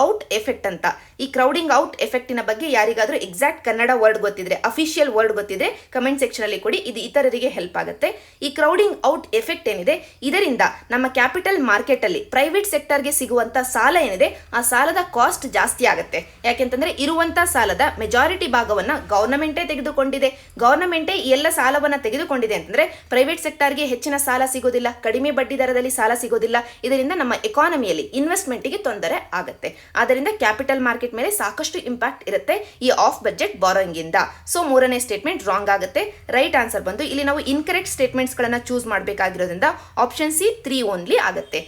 ಔಟ್ ಎಫೆಕ್ಟ್ ಅಂತ. ಈ ಕ್ರೌಡಿಂಗ್ ಔಟ್ ಎಫೆಕ್ಟಿನ ಬಗ್ಗೆ ಯಾರಿಗಾದ್ರೂ ಎಕ್ಸಾಕ್ಟ್ ಕನ್ನಡ ವರ್ಡ್ ಗೊತ್ತಿದ್ರೆ, ಅಫಿಷಿಯಲ್ ವರ್ಡ್ ಗೊತ್ತಿದ್ರೆ ಕಮೆಂಟ್ ಸೆಕ್ಷನ್ ಅಲ್ಲಿ ಕೊಡಿ. ಇದು ಇತರರಿಗೆ ಹೆಲ್ಪ್ ಆಗುತ್ತೆ. ಈ ಕ್ರೌಡಿಂಗ್ ಔಟ್ ಎಫೆಕ್ಟ್ ಏನಿದೆ ಇದರಿಂದ ನಮ್ಮ ಕ್ಯಾಪಿಟಲ್ ಮಾರ್ಕೆಟ್ ಅಲ್ಲಿ ಪ್ರೈವೇಟ್ ಸೆಕ್ಟರ್ಗೆ ಸಿಗುವಂತ ಸಾಲ ಏನಿದೆ ಆ ಸಾಲದ ಕಾಸ್ಟ್ ಜಾಸ್ತಿ ಆಗುತ್ತೆ. ಯಾಕೆಂತಂದ್ರೆ ಇರುವಂತ ಸಾಲದ ಮೆಜಾರಿಟಿ ಭಾಗವನ್ನ ಗವರ್ನಮೆಂಟೇ ತೆಗೆದುಕೊಂಡಿದೆ. ಗವರ್ನಮೆಂಟೇ ಎಲ್ಲ ಸಾಲವನ್ನ ತೆಗೆದುಕೊಂಡಿದೆ ಅಂತಂದ್ರೆ ಪ್ರೈವೇಟ್ ಸೆಕ್ಟರ್ಗೆ ಹೆಚ್ಚಿನ ಸಾಲ ಸಿಗೋದಿಲ್ಲ, ಕಡಿಮೆ ಬಡ್ಡಿ ದರದಲ್ಲಿ ಸಾಲ ಸಿಗೋದಿಲ್ಲ. ಇದರಿಂದ ನಮ್ಮ ಎಕಾನಮಿಯಲ್ಲಿ ಇನ್ವೆಸ್ಟ್ಮೆಂಟ್ಗೆ ತೊಂದರೆ ಆಗುತ್ತೆ. ಆದ್ದರಿಂದ ಕ್ಯಾಪಿಟಲ್ ಮಾರ್ಕೆಟ್ ಮೇಲೆ ಸಾಕಷ್ಟು ಇಂಪ್ಯಾಕ್ಟ್ ಇರುತ್ತೆ ಈ ಆಫ್ ಬಜೆಟ್ ಬಾರೋಯಿಂಗ್ ಇಂದ. ಸೊ ಮೂರನೇ ಸ್ಟೇಟ್ಮೆಂಟ್ ರಾಂಗ್ ಆಗುತ್ತೆ. ರೈಟ್ ಆನ್ಸರ್ ಬಂದು ಇಲ್ಲಿ ನಾವು ಇನ್ಕರೆಕ್ಟ್ ಸ್ಟೇಟ್ಮೆಂಟ್ಸ್ ಗಳನ್ನ ಚೂಸ್ ಮಾಡಬೇಕಾಗಿರೋದ್ರಿಂದ ಆಪ್ಷನ್ ಸಿ 3 ಓನ್ಲಿ ಆಗುತ್ತೆ.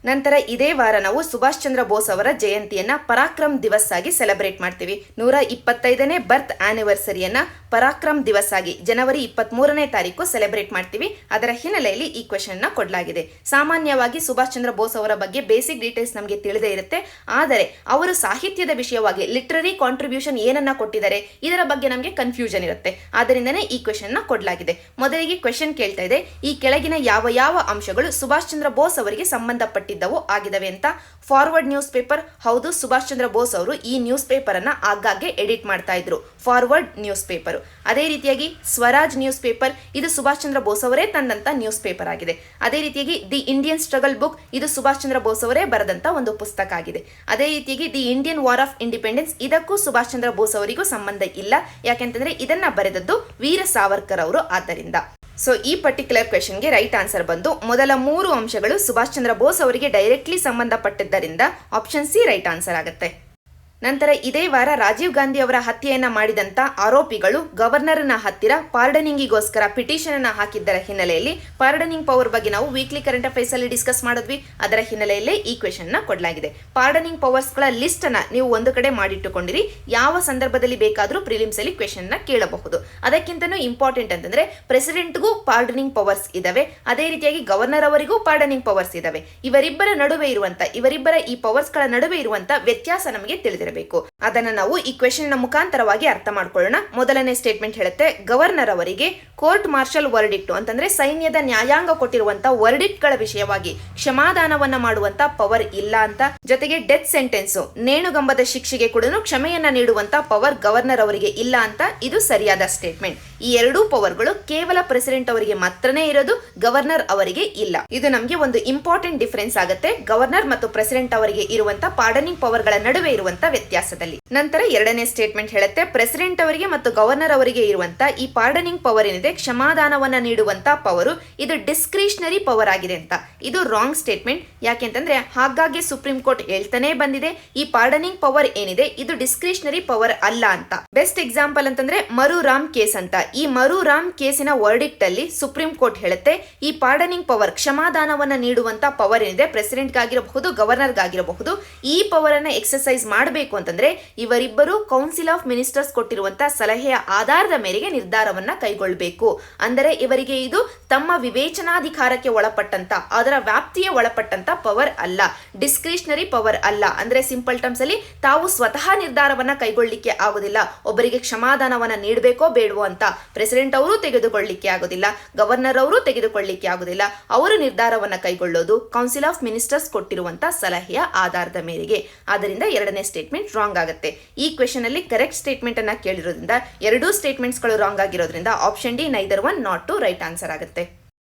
ನಂತರ ಇದೇ ವಾರ ನಾವು ಸುಭಾಷ್ ಚಂದ್ರ ಬೋಸ್ ಅವರ ಜಯಂತಿಯನ್ನ ಪರಾಕ್ರಮ್ ದಿವಸ್ ಆಗಿ ಸೆಲೆಬ್ರೇಟ್ ಮಾಡ್ತೀವಿ. 125ನೇ ಬರ್ತ್ ಆನಿವರ್ಸರಿಯನ್ನ ಪರಾಕ್ರಮ್ ದಿವಸ್ ಆಗಿ ಜನವರಿ 23ನೇ ತಾರೀಕು ಸೆಲೆಬ್ರೇಟ್ ಮಾಡ್ತೀವಿ. ಅದರ ಹಿನ್ನೆಲೆಯಲ್ಲಿ ಈ ಕ್ವೆಶ್ಚನ್ ನ ಕೊಡಲಾಗಿದೆ. ಸಾಮಾನ್ಯವಾಗಿ ಸುಭಾಷ್ ಚಂದ್ರ ಬೋಸ್ ಅವರ ಬಗ್ಗೆ ಬೇಸಿಕ್ ಡೀಟೇಲ್ಸ್ ನಮಗೆ ತಿಳಿದೇ ಇರುತ್ತೆ. ಆದರೆ ಅವರು ಸಾಹಿತ್ಯದ ವಿಷಯವಾಗಿ ಲಿಟರರಿ ಕಾಂಟ್ರಿಬ್ಯೂಷನ್ ಏನನ್ನ ಕೊಟ್ಟಿದ್ದಾರೆ ಇದರ ಬಗ್ಗೆ ನಮಗೆ ಕನ್ಫ್ಯೂಷನ್ ಇರುತ್ತೆ. ಆದ್ದರಿಂದನೇ ಈ ಕ್ವೆಶ್ಚನ್ ನ ಕೊಡಲಾಗಿದೆ. ಮೊದಲಿಗೆ ಕ್ವೆಶ್ಚನ್ ಕೇಳ್ತಾ ಇದೆ, ಈ ಕೆಳಗಿನ ಯಾವ ಯಾವ ಅಂಶಗಳು ಸುಭಾಷ್ ಚಂದ್ರ ಬೋಸ್ ಅವರಿಗೆ ಸಂಬಂಧಪಟ್ಟ ಆಗಿದವೆ ಅಂತ. Forward news paper. ಹೌದು, ಸುಭಾಷ್ ಚಂದ್ರ ಬೋಸ್ ಅವರು ಈ ನ್ಯೂಸ್ ಪೇಪರ್ ಅನ್ನ ಆಗಾಗ್ಗೆ ಎಡಿಟ್ ಮಾಡ್ತಾ ಇದ್ರು. Forward news paper. ಅದೇ ರೀತಿಯಾಗಿ ಸ್ವರಾಜ್ ನ್ಯೂಸ್ ಪೇಪರ್, ಇದು ಸುಭಾಷ್ ಚಂದ್ರ ಬೋಸ್ ಅವರೇ ತಂದಂತ ನ್ಯೂಸ್ ಪೇಪರ್ ಆಗಿದೆ. ಅದೇ ರೀತಿಯಾಗಿ ದಿ ಇಂಡಿಯನ್ ಸ್ಟ್ರಗಲ್ ಬುಕ್, ಇದು ಸುಭಾಷ್ ಚಂದ್ರ ಬೋಸ್ ಅವರೇ ಬರೆದಂತ ಒಂದು ಪುಸ್ತಕ ಆಗಿದೆ. ಅದೇ ರೀತಿಯಾಗಿ the Indian war of independence, ಇದಕ್ಕೂ ಸುಭಾಷ್ ಚಂದ್ರ ಬೋಸ್ ಅವರಿಗೂ ಸಂಬಂಧ ಇಲ್ಲ. ಯಾಕೆಂತಂದ್ರೆ ಇದನ್ನ ಬರೆದದ್ದು ವೀರ ಸಾವರ್ಕರ್ ಅವರು. ಆದ್ದರಿಂದ ಸೊ ಈ ಪರ್ಟಿಕ್ಯುಲರ್ ಕ್ವೆಶ್ಚನ್ಗೆ ರೈಟ್ ಆನ್ಸರ್ ಬಂದು ಮೊದಲ 3 ಅಂಶಗಳು ಸುಭಾಷ್ ಚಂದ್ರ ಬೋಸ್ ಅವರಿಗೆ ಡೈರೆಕ್ಟ್ಲಿ ಸಂಬಂಧಪಟ್ಟಿದ್ದರಿಂದ ಆಪ್ಷನ್ ಸಿ ರೈಟ್ ಆನ್ಸರ್ ಆಗುತ್ತೆ. ನಂತರ ಇದೇ ವಾರ ರಾಜೀವ್ ಗಾಂಧಿ ಅವರ ಹತ್ಯೆಯನ್ನ ಮಾಡಿದಂತ ಆರೋಪಿಗಳು ಗವರ್ನರ್ನ ಹತ್ತಿರ ಪಾರ್ಡನಿಂಗಿಗೋಸ್ಕರ ಪಿಟಿಷನ್ ಅನ್ನ ಹಾಕಿದ್ದರ ಹಿನ್ನೆಲೆಯಲ್ಲಿ ಪಾರ್ಡನಿಂಗ್ ಪವರ್ ಬಗ್ಗೆ ನಾವು ವೀಕ್ಲಿ ಕರೆಂಟ್ ಅಫೇರ್ಸ್ ಅಲ್ಲಿ ಡಿಸ್ಕಸ್ ಮಾಡಿದ್ವಿ. ಅದರ ಹಿನ್ನೆಲೆಯಲ್ಲಿ ಈ ಕ್ವೆಶ್ಚನ್ ನ ಕೊಡಲಾಗಿದೆ. ಪಾರ್ಡನಿಂಗ್ ಪವರ್ಸ್ ಗಳ ಲಿಸ್ಟ್ ಅನ್ನ ನೀವು ಒಂದು ಕಡೆ ಮಾಡಿಟ್ಟುಕೊಂಡಿರಿ. ಯಾವ ಸಂದರ್ಭದಲ್ಲಿ ಬೇಕಾದರೂ ಪ್ರಿಲಿಮ್ಸ್ ಅಲ್ಲಿ ಕ್ವೆಶ್ಚನ್ ನ ಕೇಳಬಹುದು. ಅದಕ್ಕಿಂತನೂ ಇಂಪಾರ್ಟೆಂಟ್ ಅಂತಂದ್ರೆ ಪ್ರೆಸಿಡೆಂಟ್ಗೂ ಪಾರ್ಡನಿಂಗ್ ಪವರ್ಸ್ ಇದಾವೆ, ಅದೇ ರೀತಿಯಾಗಿ ಗವರ್ನರ್ ಅವರಿಗೂ ಪಾರ್ಡನಿಂಗ್ ಪವರ್ಸ್ ಇದಾವೆ. ಇವರಿಬ್ಬರ ಈ ಪವರ್ಸ್ ಗಳ ನಡುವೆ ಇರುವಂತ ವ್ಯತ್ಯಾಸ ನಮಗೆ ತಿಳಿದಿರಬೇಕು. ಅದನ್ನ ನಾವು ಈ ಕ್ವೆಶ್ಚನ್ ನ ಮುಖಾಂತರವಾಗಿ ಅರ್ಥ ಮಾಡ್ಕೊಳ್ಳೋಣ. ಮೊದಲನೇ ಸ್ಟೇಟ್ಮೆಂಟ್ ಹೇಳುತ್ತೆ, ಗವರ್ನರ್ ಅವರಿಗೆ ಕೋರ್ಟ್ ಮಾರ್ಷಲ್ ವರ್ಡಿಕ್ಟ್ ಅಂತಂದ್ರೆ ಸೈನ್ಯದ ನ್ಯಾಯಾಂಗ ಕೊಟ್ಟಿರುವಂತ ವರ್ಡಿಕ್ಟ್ ಗಳ ವಿಷಯವಾಗಿ ಕ್ಷಮಾದಾನವನ್ನ ಮಾಡುವಂತ ಪವರ್ ಇಲ್ಲ ಅಂತ, ಜೊತೆಗೆ ಡೆತ್ ಸೆಂಟೆನ್ಸ್ ನೇಣುಗಂಬದ ಶಿಕ್ಷೆಗೆ ಕೂಡ ಕ್ಷಮೆಯನ್ನ ನೀಡುವಂತ ಪವರ್ ಗವರ್ನರ್ ಅವರಿಗೆ ಇಲ್ಲ ಅಂತ. ಇದು ಸರಿಯಾದ ಸ್ಟೇಟ್ಮೆಂಟ್. ಈ ಎರಡೂ ಪವರ್ಗಳು ಕೇವಲ ಪ್ರೆಸಿಡೆಂಟ್ ಅವರಿಗೆ ಮಾತ್ರನೇ ಇರೋದು, ಗವರ್ನರ್ ಅವರಿಗೆ ಇಲ್ಲ. ಇದು ನಮಗೆ ಒಂದು ಇಂಪಾರ್ಟೆಂಟ್ ಡಿಫರೆನ್ಸ್ ಆಗುತ್ತೆ ಗವರ್ನರ್ ಮತ್ತು ಪ್ರೆಸಿಡೆಂಟ್ ಅವರಿಗೆ ಇರುವಂತ ಪಾರ್ಡನಿಂಗ್ ಪವರ್ ಗಳ ನಡುವೆ ಇರುವಂತ ವ್ಯತ್ಯಾಸದಲ್ಲಿ. ನಂತರ ಎರಡನೇ ಸ್ಟೇಟ್ಮೆಂಟ್ ಹೇಳುತ್ತೆ, ಪ್ರೆಸಿಡೆಂಟ್ ಅವರಿಗೆ ಮತ್ತು ಗವರ್ನರ್ ಅವರಿಗೆ ಇರುವಂತ ಈ ಪಾರ್ಡನಿಂಗ್ ಪವರ್ ಏನಿದೆ, ಕ್ಷಮಾದಾನವನ್ನ ನೀಡುವಂತ ಪವರು, ಇದು ಡಿಸ್ಕ್ರಿಷನರಿ ಪವರ್ ಆಗಿದೆ ಅಂತ. ಇದು ರಾಂಗ್ ಸ್ಟೇಟ್ಮೆಂಟ್. ಯಾಕೆಂತಂದ್ರೆ ಹಾಗಾಗಿ ಸುಪ್ರೀಂ ಕೋರ್ಟ್ ಹೇಳ್ತಾನೆ ಬಂದಿದೆ, ಈ ಪಾರ್ಡನಿಂಗ್ ಪವರ್ ಏನಿದೆ ಇದು ಡಿಸ್ಕ್ರಿಷನರಿ ಪವರ್ ಅಲ್ಲ ಅಂತ. ಬೆಸ್ಟ್ ಎಕ್ಸಾಂಪಲ್ ಅಂತಂದ್ರೆ ಮರುರಾಮ್ ಕೇಸ್ ಅಂತ. ಈ ಮರುರಾಮ್ ಕೇಸಿನ ವರ್ಡಿಕ್ಟ್ ಅಲ್ಲಿ ಸುಪ್ರೀಂ ಕೋರ್ಟ್ ಹೇಳುತ್ತೆ, ಈ ಪಾರ್ಡನಿಂಗ್ ಪವರ್ ಕ್ಷಮಾದಾನವನ್ನ ನೀಡುವಂತ ಪವರ್ ಏನಿದೆ, ಪ್ರೆಸಿಡೆಂಟ್ ಗಾಗಿರಬಹುದು ಗವರ್ನರ್ ಗಾಗಿರಬಹುದು, ಈ ಪವರ್ ಅನ್ನ ಎಕ್ಸರ್ಸೈಸ್ ಮಾಡಬೇಕು ಅಂತಂದ್ರೆ ಇವರಿಬ್ಬರು ಕೌನ್ಸಿಲ್ ಆಫ್ ಮಿನಿಸ್ಟರ್ಸ್ ಕೊಟ್ಟಿರುವಂತಹ ಸಲಹೆಯ ಆಧಾರದ ಮೇರೆಗೆ ನಿರ್ಧಾರವನ್ನ ಕೈಗೊಳ್ಳಬೇಕು. ಅಂದರೆ ಇವರಿಗೆ ಇದು ತಮ್ಮ ವಿವೇಚನಾಧಿಕಾರಕ್ಕೆ ಒಳಪಟ್ಟಂತ, ಅದರ ವ್ಯಾಪ್ತಿಯ ಒಳಪಟ್ಟಂತ ಪವರ್ ಅಲ್ಲ, ಡಿಸ್ಕ್ರಿಷನರಿ ಪವರ್ ಅಲ್ಲ. ಅಂದ್ರೆ ಸಿಂಪಲ್ ಟರ್ಮ್ಸ್ ಅಲ್ಲಿ ತಾವು ಸ್ವತಃ ನಿರ್ಧಾರವನ್ನ ಕೈಗೊಳ್ಳಿಕ್ಕೆ ಆಗೋದಿಲ್ಲ. ಒಬ್ಬರಿಗೆ ಕ್ಷಮಾದಾನವನ್ನ ನೀಡಬೇಕೋ ಬೇಡವೋ ಅಂತ ಪ್ರೆಸಿಡೆಂಟ್ ಅವರು ತೆಗೆದುಕೊಳ್ಳಿಕ್ಕೆ ಆಗೋದಿಲ್ಲ, ಗವರ್ನರ್ ಅವರು ತೆಗೆದುಕೊಳ್ಳಿಕ್ಕೆ ಆಗೋದಿಲ್ಲ. ಅವರು ನಿರ್ಧಾರವನ್ನ ಕೈಗೊಳ್ಳೋದು ಕೌನ್ಸಿಲ್ ಆಫ್ ಮಿನಿಸ್ಟರ್ಸ್ ಕೊಟ್ಟಿರುವಂತ ಸಲಹೆಯ ಆಧಾರದ ಮೇರೆಗೆ. ಆದ್ದರಿಂದ ಎರಡನೇ ಸ್ಟೇಟ್ಮೆಂಟ್ ರಾಂಗ್ ಆಗುತ್ತೆ. ಈ ಕ್ವೆಶ್ಚನ್ ಅಲ್ಲಿ ಕರೆಕ್ಟ್ ಸ್ಟೇಟ್ಮೆಂಟ್ ಅನ್ನ ಕೇಳಿರೋದ್ರಿಂದ ಎರಡೂ ಸ್ಟೇಟ್ಮೆಂಟ್ಸ್ ಗಳು ರಾಂಗ್ ಆಗಿರೋದ್ರಿಂದ option D neither one not two right answer ಆಗುತ್ತೆ.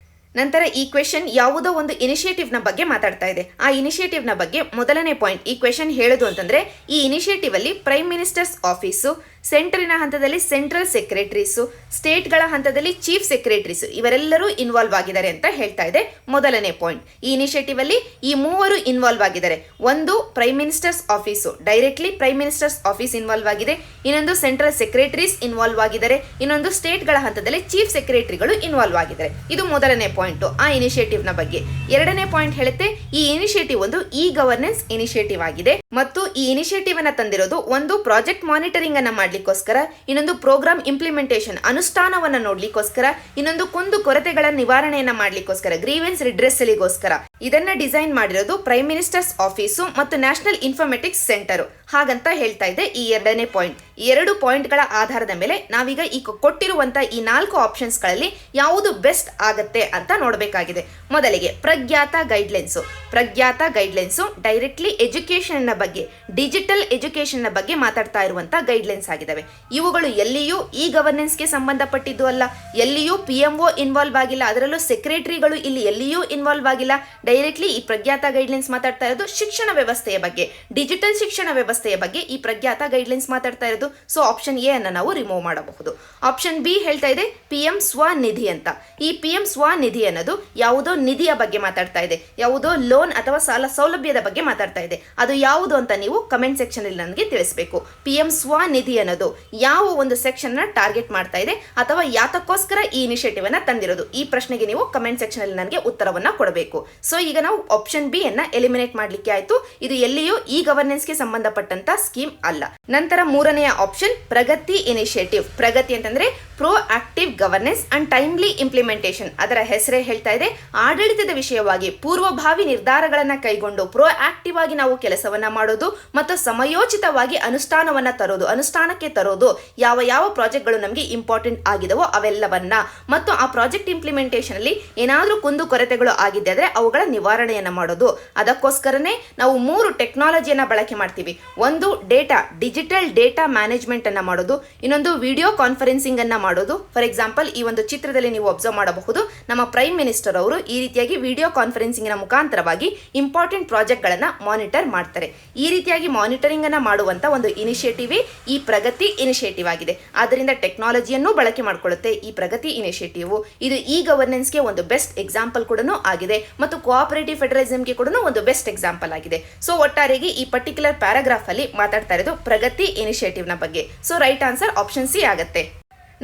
ನಂತರ ಈ ಕ್ವೆಶ್ಚನ್ ಯಾವುದೋ ಒಂದು ಇನಿಷಿಯೇಟಿವ್ ನ ಬಗ್ಗೆ ಮಾತಾಡ್ತಾ ಇದೆ. ಆ ಇನಿಷಿಯೇಟಿವ್ ನ ಬಗ್ಗೆ ಮೊದಲನೇ ಪಾಯಿಂಟ್ ಈ ಕ್ವೆಶ್ಚನ್ ಹೇಳೋದು ಅಂತಂದ್ರೆ, ಈ ಇನಿಷಿಯೇಟಿವ್ ಅಲ್ಲಿ ಪ್ರೈಮ್ ಮಿನಿಸ್ಟರ್ಸ್ ಆಫೀಸು, ಸೆಂಟರಿನ ಹಂತದಲ್ಲಿ ಸೆಂಟ್ರಲ್ ಸೆಕ್ರೆಟರೀಸು, ಸ್ಟೇಟ್ಗಳ ಹಂತದಲ್ಲಿ ಚೀಫ್ ಸೆಕ್ರೆಟರೀಸ್ ಇವರೆಲ್ಲರೂ ಇನ್ವಾಲ್ವ್ ಆಗಿದ್ದಾರೆ ಅಂತ ಹೇಳ್ತಾ ಇದೆ ಮೊದಲನೇ ಪಾಯಿಂಟ್. ಈ ಇನಿಷಿಯೇಟಿವ್ ಅಲ್ಲಿ ಈ ಮೂವರು ಇನ್ವಾಲ್ವ್ ಆಗಿದ್ದಾರೆ. ಒಂದು prime ministers office, directly prime ministers office involve ಆಗಿದೆ. ಇನ್ನೊಂದು ಸೆಂಟ್ರಲ್ ಸೆಕ್ರೆಟರೀಸ್ ಇನ್ವಾಲ್ವ್ ಆಗಿದ್ದಾರೆ. ಇನ್ನೊಂದು ಸ್ಟೇಟ್ಗಳ ಹಂತದಲ್ಲಿ ಚೀಫ್ ಸೆಕ್ರೆಟರಿಗಳು ಇನ್ವಾಲ್ವ್ ಆಗಿದ್ದಾರೆ. ಇದು ಮೊದಲನೇ ಪಾಯಿಂಟ್ ಆ ಇನಿಷಿಯೇಟಿವ್ ನ ಬಗ್ಗೆ. ಎರಡನೇ ಪಾಯಿಂಟ್ ಹೇಳುತ್ತೆ, ಈ ಇನಿಷಿಯೇಟಿವ್ ಒಂದು ಇ ಗವರ್ನೆನ್ಸ್ ಇನಿಷಿಯೇಟಿವ್ ಆಗಿದೆ ಮತ್ತು ಈ ಇನಿಷಿಯೇಟಿವ್ ಅನ್ನ ತಂದಿರೋದು ಒಂದು ಪ್ರಾಜೆಕ್ಟ್ ಮಾನಿಟರಿಂಗ್ ಅನ್ನ ಮಾಡ್ಲಿಕ್ಕೋಸ್ಕರ, ಇನ್ನೊಂದು ಪ್ರೋಗ್ರಾಮ್ ಇಂಪ್ಲಿಮೆಂಟೇಷನ್ ಅನುಷ್ಠಾನವನ್ನ ನೋಡ್ಲಿಕ್ಕೋಸ್ಕರ, ಇನ್ನೊಂದು ಕುಂದು ಕೊರತೆಗಳ ನಿವಾರಣೆಯನ್ನ ಮಾಡ್ಲಿಕ್ಕೋಸ್ಕರ, ಗ್ರೀವೆನ್ಸ್ ರಿಡ್ರೆಸಲಿಗೋಸ್ಕರ. ಇದನ್ನ ಡಿಸೈನ್ ಮಾಡಿರೋದು ಪ್ರೈಮ್ ಮಿನಿಸ್ಟರ್ಸ್ ಆಫೀಸು ಮತ್ತು ನ್ಯಾಷನಲ್ ಇನ್ಫಾರ್ಮೆಟಿಕ್ಸ್ ಸೆಂಟರ್ ಹಾಗಂತ ಹೇಳ್ತಾ ಇದೆ ಈ ಎರಡನೇ ಪಾಯಿಂಟ್. ಈ ಎರಡು ಪಾಯಿಂಟ್ ಗಳ ಆಧಾರದ ಮೇಲೆ ನಾವೀಗ ಈ ಕೊಟ್ಟಿರುವಂತ ಈ 4 ಆಪ್ಷನ್ಸ್ ಗಳಲ್ಲಿ ಯಾವುದು ಬೆಸ್ಟ್ ಆಗತ್ತೆ ಅಂತ ನೋಡಬೇಕಾಗಿದೆ. ಮೊದಲಿಗೆ ಪ್ರಜ್ಞಾತ ಗೈಡ್ಲೈನ್ಸ್ ಡೈರೆಕ್ಟ್ಲಿ ಎಜುಕೇಶನ್ ನ ಬಗ್ಗೆ, ಡಿಜಿಟಲ್ ಎಜುಕೇಶನ್ ನ ಬಗ್ಗೆ ಮಾತಾಡ್ತಾ ಇರುವಂತ ಗೈಡ್ಲೈನ್ಸ್ ಆಗಿದ್ದಾವೆ. ಇವುಗಳು ಎಲ್ಲಿಯೂ ಈ ಗವರ್ನೆನ್ಸ್ಗೆ ಸಂಬಂಧಪಟ್ಟಿದ್ದು ಅಲ್ಲ, ಎಲ್ಲಿಯೂ PMO ಇನ್ವಾಲ್ವ್ ಆಗಿಲ್ಲ, ಅದರಲ್ಲೂ ಸೆಕ್ರೆಟರಿಗಳು ಇಲ್ಲಿ ಎಲ್ಲಿಯೂ ಇನ್ವಾಲ್ವ್ ಆಗಿಲ್ಲ. ಡೈರೆಕ್ಟ್ಲಿ ಈ ಪ್ರಜ್ಞಾತ ಗೈಡ್ಲೈನ್ಸ್ ಮಾತಾಡ್ತಾ ಇರೋದು ಶಿಕ್ಷಣ ವ್ಯವಸ್ಥೆಯ ಬಗ್ಗೆ, ಡಿಜಿಟಲ್ ಶಿಕ್ಷಣ ವ್ಯವಸ್ಥೆಯ ಬಗ್ಗೆ ಈ ಪ್ರಜ್ಞಾತ ಗೈಡ್ಲೈನ್ಸ್ ಮಾತಾಡ್ತಾ ಇರೋದು. ಸೊ ಆಪ್ಷನ್ ಎ ಅನ್ನು ನಾವು ರಿಮೂವ್ ಮಾಡಬಹುದು. ಆಪ್ಷನ್ ಬಿ ಹೇಳ್ತಾ ಇದೆ PM ಸ್ವನಿಧಿ ಅಂತ. ಈ PM ಸ್ವನಿಧಿ ಅನ್ನೋದು ಯಾವುದೋ ನಿಧಿಯ ಬಗ್ಗೆ ಮಾತಾಡ್ತಾ ಇದೆ, ಯಾವುದೋ ಲೋನ್ ಅಥವಾ ಸಾಲ ಸೌಲಭ್ಯದ ಬಗ್ಗೆ ಮಾತಾಡ್ತಾ ಇದೆ. ಅದು ಯಾವುದು ಅಂತ ನೀವು ಕಮೆಂಟ್ ಸೆಕ್ಷನ್ ಅಲ್ಲಿ ನನಗೆ ತಿಳಿಸಬೇಕು. PM ಸ್ವನಿಧಿ ಅನ್ನೋದು ಯಾವ ಒಂದು ಸೆಕ್ಷನ್ ನ ಟಾರ್ಗೆಟ್ ಮಾಡ್ತಾ ಇದೆ ಅಥವಾ ಯಾತಕ್ಕೋಸ್ಕರ ಈ ಇನಿಷಿಯೇಟಿವ್ ಅನ್ನ ತಂದಿರೋದು, ಈ ಪ್ರಶ್ನೆಗೆ ನೀವು ಕಮೆಂಟ್ ಸೆಕ್ಷನ್ ಅಲ್ಲಿ ನನಗೆ ಉತ್ತರವನ್ನ ಕೊಡಬೇಕು. ಸೊ ಈಗ ನಾವು ಆಪ್ಷನ್ ಬಿ ಅನ್ನ ಎಲಿಮಿನೇಟ್ ಮಾಡ್ಲಿಕ್ಕೆ ಆಯ್ತು. ಇದು ಎಲ್ಲಿಯೂ ಈ ಗವರ್ನೆನ್ಸ್ಗೆ ಸಂಬಂಧಪಟ್ಟಂತ ಸ್ಕೀಮ್ ಅಲ್ಲ. ನಂತರ ಮೂರನೆಯ ಆಪ್ಷನ್ ಪ್ರಗತಿ ಇನಿಷಿಯೇಟಿವ್. ಪ್ರಗತಿ ಅಂತಂದ್ರೆ pro active governance and timely implementation. ಅದರ ಹೆಸರೇ ಹೇಳ್ತಾ ಇದೆ ಆಡಳಿತದ ವಿಷಯವಾಗಿ ಪೂರ್ವಭಾವಿ ನಿರ್ಧಾರಗಳನ್ನ ಕೈಗೊಂಡು ಪ್ರೋ ಆಕ್ಟಿವ್ ಆಗಿ ನಾವು ಕೆಲಸವನ್ನ ಮಾಡೋದು ಮತ್ತು ಸಮಯೋಚಿತವಾಗಿ ಅನುಷ್ಠಾನಕ್ಕೆ ತರೋದು. ಯಾವ ಪ್ರಾಜೆಕ್ಟ್ಗಳು ನಮಗೆ ಇಂಪಾರ್ಟೆಂಟ್ ಆಗಿದವೋ ಅವೆಲ್ಲವನ್ನ, ಮತ್ತು ಆ ಪ್ರಾಜೆಕ್ಟ್ ಇಂಪ್ಲಿಮೆಂಟೇಷನ್ ಅಲ್ಲಿ ಏನಾದ್ರೂ ಕುಂದು ಕೊರತೆಗಳು ಆಗಿದ್ದೆ ಆದ್ರೆ ಅವುಗಳ ನಿವಾರಣೆಯನ್ನ ಮಾಡೋದು. ಅದಕ್ಕೋಸ್ಕರನೇ ನಾವು 3 ಟೆಕ್ನಾಲಜಿಯನ್ನ ಬಳಕೆ ಮಾಡ್ತೀವಿ. ಒಂದು ಡಿಜಿಟಲ್ ಡೇಟಾ ಮ್ಯಾನೇಜ್ಮೆಂಟ್ ಅನ್ನ ಮಾಡೋದು, ಇನ್ನೊಂದು ವಿಡಿಯೋ ಕಾನ್ಫರೆನ್ಸಿಂಗ್ ಅನ್ನ ಮಾಡೋದು. ಫಾರ್ ಎಕ್ಸಾಂಪಲ್ ಈ ಒಂದು ಚಿತ್ರದಲ್ಲಿ ನೀವು ಅಬ್ಸರ್ವ್ ಮಾಡಬಹುದು, ನಮ್ಮ ಪ್ರೈಮ್ ಮಿನಿಸ್ಟರ್ ಅವರು ಈ ರೀತಿಯಾಗಿ ವಿಡಿಯೋ ಕಾನ್ಫರೆನ್ಸಿಂಗ್ ನ ಮುಖಾಂತರವಾಗಿ ಇಂಪಾರ್ಟೆಂಟ್ ಪ್ರಾಜೆಕ್ಟ್ ಗಳನ್ನ ಮಾನಿಟರ್ ಮಾಡ್ತಾರೆ. ಈ ರೀತಿಯಾಗಿ ಮಾನಿಟರಿಂಗ್ ಅನ್ನ ಮಾಡುವಂತ ಒಂದು ಇನಿಷಿಯೇಟಿವ್ ಈ ಪ್ರಗತಿ ಇನಿಷಿಯೇಟಿವ್ ಆಗಿದೆ. ಆದ್ದರಿಂದ ಟೆಕ್ನಾಲಜಿಯನ್ನು ಬಳಕೆ ಮಾಡಿಕೊಳ್ಳುತ್ತೆ ಈ ಪ್ರಗತಿ ಇನಿಷಿಯೇಟಿವ್. ಇದು ಈ ಗವರ್ನೆನ್ಸ್ಗೆ ಒಂದು ಬೆಸ್ಟ್ ಎಕ್ಸಾಂಪಲ್ ಕೂಡ ಆಗಿದೆ ಮತ್ತು ಕೋಆಪರೇಟಿವ್ ಫೆಡರಲಿಸಮ್ಗೆ ಕೂಡ ಒಂದು ಬೆಸ್ಟ್ ಎಕ್ಸಾಂಪಲ್ ಆಗಿದೆ. ಸೊ ಒಟ್ಟಾರೆಗೆ ಈ ಪರ್ಟಿಕ್ಯುಲರ್ ಪ್ಯಾರಾಗ್ರಾಫ್ ಅಲ್ಲಿ ಮಾತಾಡ್ತಾ ಇರೋದು ಪ್ರಗತಿ ಇನಿಷಿಯೇಟಿವ್ ನ ಬಗ್ಗೆ. So right answer option C ಆಗುತ್ತೆ.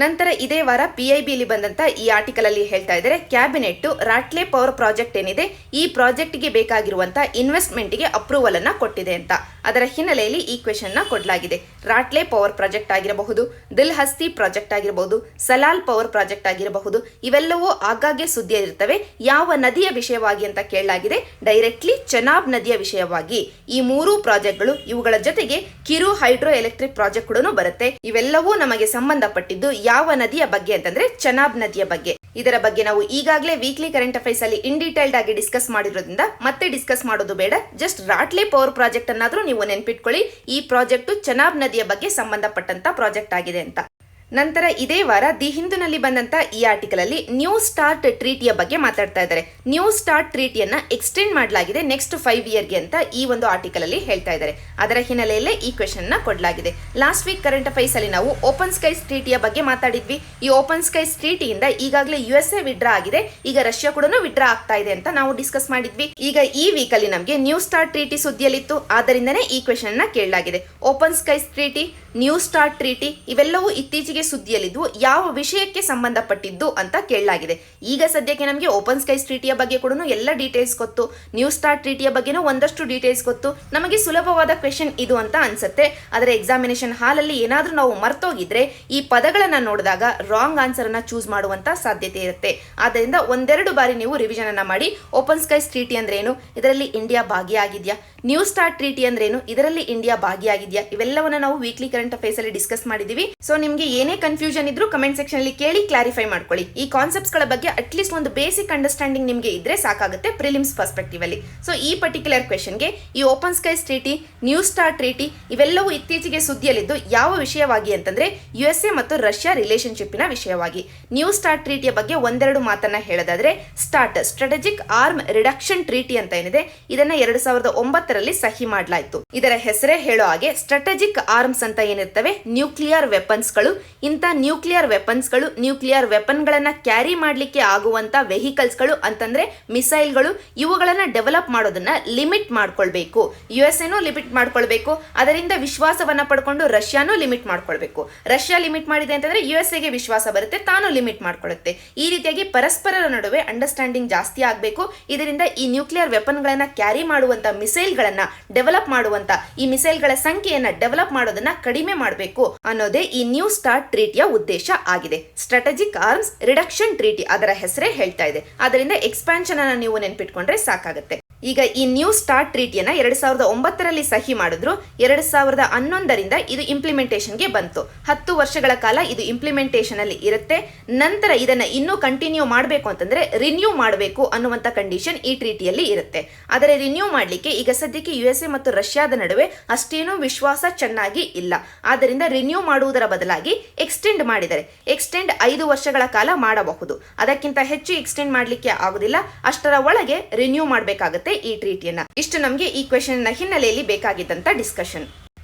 ನಂತರ ಇದೇ ವಾರ PIBಯಲ್ಲಿ ಬಂದಂತ ಈ ಆರ್ಟಿಕಲ್ ಅಲ್ಲಿ ಹೇಳ್ತಾ ಇದ್ದಾರೆ, ಕ್ಯಾಬಿನೆಟ್ ರಾಟ್ಲೆ ಪವರ್ ಪ್ರಾಜೆಕ್ಟ್ ಏನಿದೆ ಈ ಪ್ರಾಜೆಕ್ಟ್ಗೆ ಬೇಕಾಗಿರುವಂತ ಇನ್ವೆಸ್ಟ್ಮೆಂಟ್ಗೆ ಅಪ್ರೂವಲ್ ಅನ್ನ ಕೊಟ್ಟಿದೆ ಅಂತ. ಅದರ ಹಿನ್ನೆಲೆಯಲ್ಲಿ ಈ ಕ್ವೆಶನ್ ನ ಕೊಡಲಾಗಿದೆ. ರಾಟ್ಲೆ ಪವರ್ ಪ್ರಾಜೆಕ್ಟ್ ಆಗಿರಬಹುದು, ದಿಲ್ ಹಸ್ತಿ ಪ್ರಾಜೆಕ್ಟ್ ಆಗಿರಬಹುದು, ಸಲಾಲ್ ಪವರ್ ಪ್ರಾಜೆಕ್ಟ್ ಆಗಿರಬಹುದು, ಇವೆಲ್ಲವೂ ಆಗಾಗ್ಗೆ ಸುದ್ದಿಯಲ್ಲಿರ್ತವೆ. ಯಾವ ನದಿಯ ವಿಷಯವಾಗಿ ಅಂತ ಕೇಳಲಾಗಿದೆ. ಡೈರೆಕ್ಟ್ಲಿ ಚೆನಾಬ್ ನದಿಯ ವಿಷಯವಾಗಿ ಈ ಮೂರು ಪ್ರಾಜೆಕ್ಟ್ಗಳು, ಇವುಗಳ ಜೊತೆಗೆ ಕಿರು ಹೈಡ್ರೋ ಎಲೆಕ್ಟ್ರಿಕ್ ಪ್ರಾಜೆಕ್ಟ್ ಕೂಡ ಬರುತ್ತೆ. ಇವೆಲ್ಲವೂ ನಮಗೆ ಸಂಬಂಧಪಟ್ಟಿದ್ದು ಯಾವ ನದಿಯ ಬಗ್ಗೆ ಅಂತಂದ್ರೆ ಚೆನಾಬ್ ನದಿಯ ಬಗ್ಗೆ. ಇದರ ಬಗ್ಗೆ ನಾವು ಈಗಾಗಲೇ ವೀಕ್ಲಿ ಕರೆಂಟ್ ಅಫೈರ್ಸ್ ಅಲ್ಲಿ ಇನ್ ಡೀಟೇಲ್ಡ್ ಆಗಿ ಡಿಸ್ಕಸ್ ಮಾಡಿರೋದ್ರಿಂದ ಮತ್ತೆ ಡಿಸ್ಕಸ್ ಮಾಡೋದು ಬೇಡ. ಜಸ್ಟ್ ರಾಟ್ಲೆ ಪವರ್ ಪ್ರಾಜೆಕ್ಟ್ ಅನ್ನಾದ್ರೂ ನೀವು ನೆನ್ಪಿಟ್ಕೊಳ್ಳಿ. ಈ ಪ್ರಾಜೆಕ್ಟ್ ಚೆನಾಬ್ ನದಿಯ ಬಗ್ಗೆ ಸಂಬಂಧಪಟ್ಟಂತ ಪ್ರಾಜೆಕ್ಟ್ ಆಗಿದೆ ಅಂತ. ನಂತರ ಇದೇ ವಾರ ದಿ ಹಿಂದೂನಲ್ಲಿ ಬಂದಂತ ಈ ಆರ್ಟಿಕಲ್ ಅಲ್ಲಿ ನ್ಯೂ ಸ್ಟಾರ್ಟ್ ಟ್ರೀಟಿಯ ಬಗ್ಗೆ ಮಾತಾಡ್ತಾ ಇದ್ದಾರೆ. ನ್ಯೂ ಸ್ಟಾರ್ಟ್ ಟ್ರೀಟಿಯನ್ನ ಎಕ್ಸ್ಟೆಂಡ್ ಮಾಡಲಾಗಿದೆ ನೆಕ್ಸ್ಟ್ 5 ಇಯರ್ಗೆ ಅಂತ ಈ ಒಂದು ಆರ್ಟಿಕಲ್ ಅಲ್ಲಿ ಹೇಳ್ತಾ ಇದ್ದಾರೆ. ಅದರ ಹಿನ್ನೆಲೆಯಲ್ಲೇ ಈ ಕ್ವೆಶನ್ ನ ಕೊಡಲಾಗಿದೆ. ಲಾಸ್ಟ್ ವೀಕ್ ಕರೆಂಟ್ ಅಫೈರ್ಸ್ ಅಲ್ಲಿ ನಾವು ಓಪನ್ ಸ್ಕೈಸ್ ಟ್ರೀಟಿಯ ಬಗ್ಗೆ ಮಾತಾಡಿದ್ವಿ. ಈ ಓಪನ್ ಸ್ಕೈಸ್ ಟ್ರೀಟಿಯಿಂದ ಈಗಾಗಲೇ USA ವಿಡ್ರಾ ಆಗಿದೆ, ಈಗ ರಷ್ಯಾ ಕೂಡ ವಿಡ್ರಾ ಆಗ್ತಾ ಇದೆ ಅಂತ ನಾವು ಡಿಸ್ಕಸ್ ಮಾಡಿದ್ವಿ. ಈಗ ಈ ವೀಕ್ ಅಲ್ಲಿ ನಮಗೆ ನ್ಯೂ ಸ್ಟಾರ್ಟ್ ಟ್ರೀಟಿ ಸುದ್ದಿಯಲ್ಲಿತ್ತು, ಆದ್ದರಿಂದನೇ ಈ ಕ್ವೆಶನ್ ನ ಕೇಳಲಾಗಿದೆ. Open skies treaty, new start treaty ಇವೆಲ್ಲವೂ ಇತ್ತೀಚೆಗೆ ಸುದ್ದಿಯಲ್ಲಿದ್ವು. ಯಾವ ವಿಷಯಕ್ಕೆ ಸಂಬಂಧಪಟ್ಟಿದ್ದು ಅಂತ ಕೇಳಲಾಗಿದೆ. ಈಗ ಸದ್ಯಕ್ಕೆ ನಮಗೆ ಓಪನ್ ಸ್ಕೈಸ್ ಟ್ರೀಟಿಯ ಬಗ್ಗೆ ಕೂಡ ಎಲ್ಲ ಡೀಟೇಲ್ಸ್ ಗೊತ್ತು, ನ್ಯೂ ಸ್ಟಾರ್ಟ್ ಟ್ರೀಟಿಯ ಬಗ್ಗೆನೂ ಒಂದಷ್ಟು ಡೀಟೇಲ್ಸ್ ಗೊತ್ತು. ನಮಗೆ ಸುಲಭವಾದ ಕ್ವೆಶನ್ ಇದು ಅಂತ ಅನ್ಸುತ್ತೆ. ಆದರೆ ಎಕ್ಸಾಮಿನೇಷನ್ ಹಾಲ್ ಅಲ್ಲಿ ಏನಾದ್ರೂ ನಾವು ಮರ್ತೋಗಿದ್ರೆ ಈ ಪದಗಳನ್ನ ನೋಡಿದಾಗ ರಾಂಗ್ ಆನ್ಸರ್ ಅನ್ನ ಚೂಸ್ ಮಾಡುವಂತ ಸಾಧ್ಯತೆ ಇರುತ್ತೆ. ಆದ್ದರಿಂದ ಒಂದೆರಡು ಬಾರಿ ನೀವು ರಿವಿಷನ್ ಅನ್ನ ಮಾಡಿ. ಓಪನ್ ಸ್ಕೈಸ್ ಟ್ರೀಟಿ ಅಂದ್ರೆ ಏನು, ಇದರಲ್ಲಿ ಇಂಡಿಯಾ ಭಾಗಿಯಾಗಿದ್ಯಾ, ನ್ಯೂ ಸ್ಟಾರ್ಟ್ ಟ್ರೀಟಿ ಅಂದ್ರೆ ಏನು, ಇದರಲ್ಲಿ ಇಂಡಿಯಾ ಭಾಗಿಯಾಗಿದ್ಯಾ, ಇವೆಲ್ಲವನ್ನ ನಾವು ವೀಕ್ಲಿ ಕರೆಂಟ್ ಅಫೇರ್ಸ್ ಅಲ್ಲಿ ಡಿಸ್ಕಸ್ ಮಾಡಿದೀವಿ. ಸೊ ನಿಮ್ಗೆ ಏನೇ ಕನ್ಫ್ಯೂಷನ್ ಇದ್ರೂ ಕಮೆಂಟ್ ಸೆಕ್ಷನ್ ಅಲ್ಲಿ ಕೇಳಿ ಕ್ಲಾರಿಫೈ ಮಾಡ್ಕೊಳ್ಳಿ. ಈ ಕಾನ್ಸೆಪ್ಟ್ಸ್ ಗಳ ಬಗ್ಗೆ ಅಟ್ಲೀಸ್ಟ್ ಒಂದು ಬೇಸಿಕ್ ಅಂಡರ್ಸ್ಟ್ಯಾಂಡಿಂಗ್ ನಿಮ್ಗೆ ಇದ್ರೆ ಸಾಕಾಗುತ್ತೆ ಪ್ರಿಲಿಮ್ಸ್ ಪರ್ಸ್ಪೆಕ್ಟಿವ್ ಅಲ್ಲಿ. ಸೊ ಈ ಪರ್ಟಿಕ್ಯುಲರ್ ಕ್ವೆಶನ್ಗೆ ಈ open skies treaty, new start treaty ಇವೆಲ್ಲವೂ ಇತ್ತೀಚೆಗೆ ಸುದ್ದಿಯಲ್ಲಿದ್ದು ಯಾವ ವಿಷಯವಾಗಿ ಅಂತಂದ್ರೆ USA ಮತ್ತು ರಷ್ಯಾ ರಿಲೇಶನ್ಶಿಪ್ನ ವಿಷಯವಾಗಿ. ನ್ಯೂ ಸ್ಟಾರ್ಟ್ ಟ್ರೀಟಿಯ ಬಗ್ಗೆ ಒಂದೆರಡು ಮಾತನ್ನ ಹೇಳೋದಾದ್ರೆ, ಸ್ಟ್ರಾಟಜಿಕ್ ಆರ್ಮ್ ರಿಡಕ್ಷನ್ ಟ್ರೀಟಿ ಅಂತ ಏನಿದೆ ಇದನ್ನ 2009ರಲ್ಲಿ ಸಹಿ ಮಾಡಲಾಯಿತು. ಇದರ ಹೆಸರೇ ಹೇಳೋ ಹಾಗೆ ಸ್ಟ್ರಾಟಜಿಕ್ ಆರ್ಮ್ಸ್ ಅಂತ ಏನಿರ್ತವೆ ನ್ಯೂಕ್ಲಿಯರ್ ವೆಪನ್ಸ್ಗಳು. ಇಂಥ ನ್ಯೂಕ್ಲಿಯರ್ ವೆಪನ್ಸ್ಗಳು, ನ್ಯೂಕ್ಲಿಯರ್ ವೆಪನ್ಗಳನ್ನ ಕ್ಯಾರಿ ಮಾಡಲಿಕ್ಕೆ ಆಗುವಂತ ವೆಹಿಕಲ್ಸ್ಗಳು ಅಂತಂದ್ರೆ ಮಿಸೈಲ್ಗಳು, ಇವುಗಳನ್ನ ಡೆವಲಪ್ ಮಾಡೋದನ್ನ ಲಿಮಿಟ್ ಮಾಡ್ಕೊಳ್ಬೇಕು. USA ಲಿಮಿಟ್ ಮಾಡ್ಕೊಳ್ಬೇಕು, ಅದರಿಂದ ವಿಶ್ವಾಸವನ್ನ ಪಡ್ಕೊಂಡು ರಷ್ಯಾನೂ ಲಿಮಿಟ್ ಮಾಡ್ಕೊಳ್ಬೇಕು. ರಷ್ಯಾ ಲಿಮಿಟ್ ಮಾಡಿದೆ ಅಂತಂದ್ರೆ USA ವಿಶ್ವಾಸ ಬರುತ್ತೆ, ತಾನು ಲಿಮಿಟ್ ಮಾಡ್ಕೊಳ್ಳುತ್ತೆ. ಈ ರೀತಿಯಾಗಿ ಪರಸ್ಪರರ ನಡುವೆ ಅಂಡರ್ಸ್ಟ್ಯಾಂಡಿಂಗ್ ಜಾಸ್ತಿ ಆಗಬೇಕು. ಇದರಿಂದ ಈ ನ್ಯೂಕ್ಲಿಯರ್ ವೆಪನ್ಗಳನ್ನ ಕ್ಯಾರಿ ಮಾಡುವಂತ ಮಿಸೈಲ್ಗಳನ್ನ ಡೆವಲಪ್ ಮಾಡುವಂತ, ಈ ಮಿಸೈಲ್ಗಳ ಸಂಖ್ಯೆಯನ್ನ ಡೆವಲಪ್ ಮಾಡೋದನ್ನ ಕಡಿಮೆ ಮಾಡಬೇಕು ಅನ್ನೋದೇ ಈ ನ್ಯೂ ಸ್ಟಾರ್ಟ್ ಟ್ರೀಟಿಯ ಉದ್ದೇಶ ಆಗಿದೆ. ಸ್ಟ್ರಾಟಜಿಕ್ ಆರ್ಮ್ಸ್ ರಿಡಕ್ಷನ್ ಟ್ರೀಟಿ ಅದರ ಹೆಸರೇ ಹೇಳ್ತಾ ಇದೆ. ಅದರಿಂದ ಎಕ್ಸ್ಪಾನ್ಷನ್ ಅನ್ನು ನೀವು ನೆನ್ಪಿಟ್ಕೊಂಡ್ರೆ ಸಾಕಾಗುತ್ತೆ. ಈಗ ಈ ನ್ಯೂ ಸ್ಟಾರ್ಟ್ ಟ್ರೀಟಿಯನ್ನ 2009ರಲ್ಲಿ ಸಹಿ ಮಾಡಿದ್ರು. 2011ರಿಂದ ಇದು ಇಂಪ್ಲಿಮೆಂಟೇಷನ್ಗೆ ಬಂತು. 10 ವರ್ಷಗಳ ಕಾಲ ಇದು ಇಂಪ್ಲಿಮೆಂಟೇಷನ್ ಅಲ್ಲಿ ಇರುತ್ತೆ. ನಂತರ ಇದನ್ನ ಇನ್ನೂ ಕಂಟಿನ್ಯೂ ಮಾಡಬೇಕು ಅಂತಂದ್ರೆ ರಿನ್ಯೂ ಮಾಡಬೇಕು ಅನ್ನುವಂತ ಕಂಡೀಷನ್ ಈ ಟ್ರೀಟಿಯಲ್ಲಿ ಇರುತ್ತೆ. ಆದರೆ ರಿನ್ಯೂ ಮಾಡಲಿಕ್ಕೆ ಈಗ ಸದ್ಯಕ್ಕೆ USA ಮತ್ತು ರಷ್ಯಾದ ನಡುವೆ ಅಷ್ಟೇನೂ ವಿಶ್ವಾಸ ಚೆನ್ನಾಗಿ ಇಲ್ಲ. ಆದ್ದರಿಂದ ರಿನ್ಯೂ ಮಾಡುವುದರ ಬದಲಾಗಿ ಎಕ್ಸ್ಟೆಂಡ್ ಮಾಡಿದರೆ, ಎಕ್ಸ್ಟೆಂಡ್ 5 ವರ್ಷಗಳ ಕಾಲ ಮಾಡಬಹುದು. ಅದಕ್ಕಿಂತ ಹೆಚ್ಚು ಎಕ್ಸ್ಟೆಂಡ್ ಮಾಡಲಿಕ್ಕೆ ಆಗುದಿಲ್ಲ. ಅಷ್ಟರ ಒಳಗೆ ರಿನ್ಯೂ ಮಾಡಬೇಕಾಗುತ್ತೆ ಈ ಟ್ರೀಟಿಯನ್ನ. ಇಷ್ಟು ನಮಗೆ ಈ ಕ್ವೆಶನ್ ನ ಹಿನ್ನೆಲೆಯಲ್ಲಿ ಬೇಕಾಗಿದ್ದಂತ ಡಿಸ್ಕಷನ್.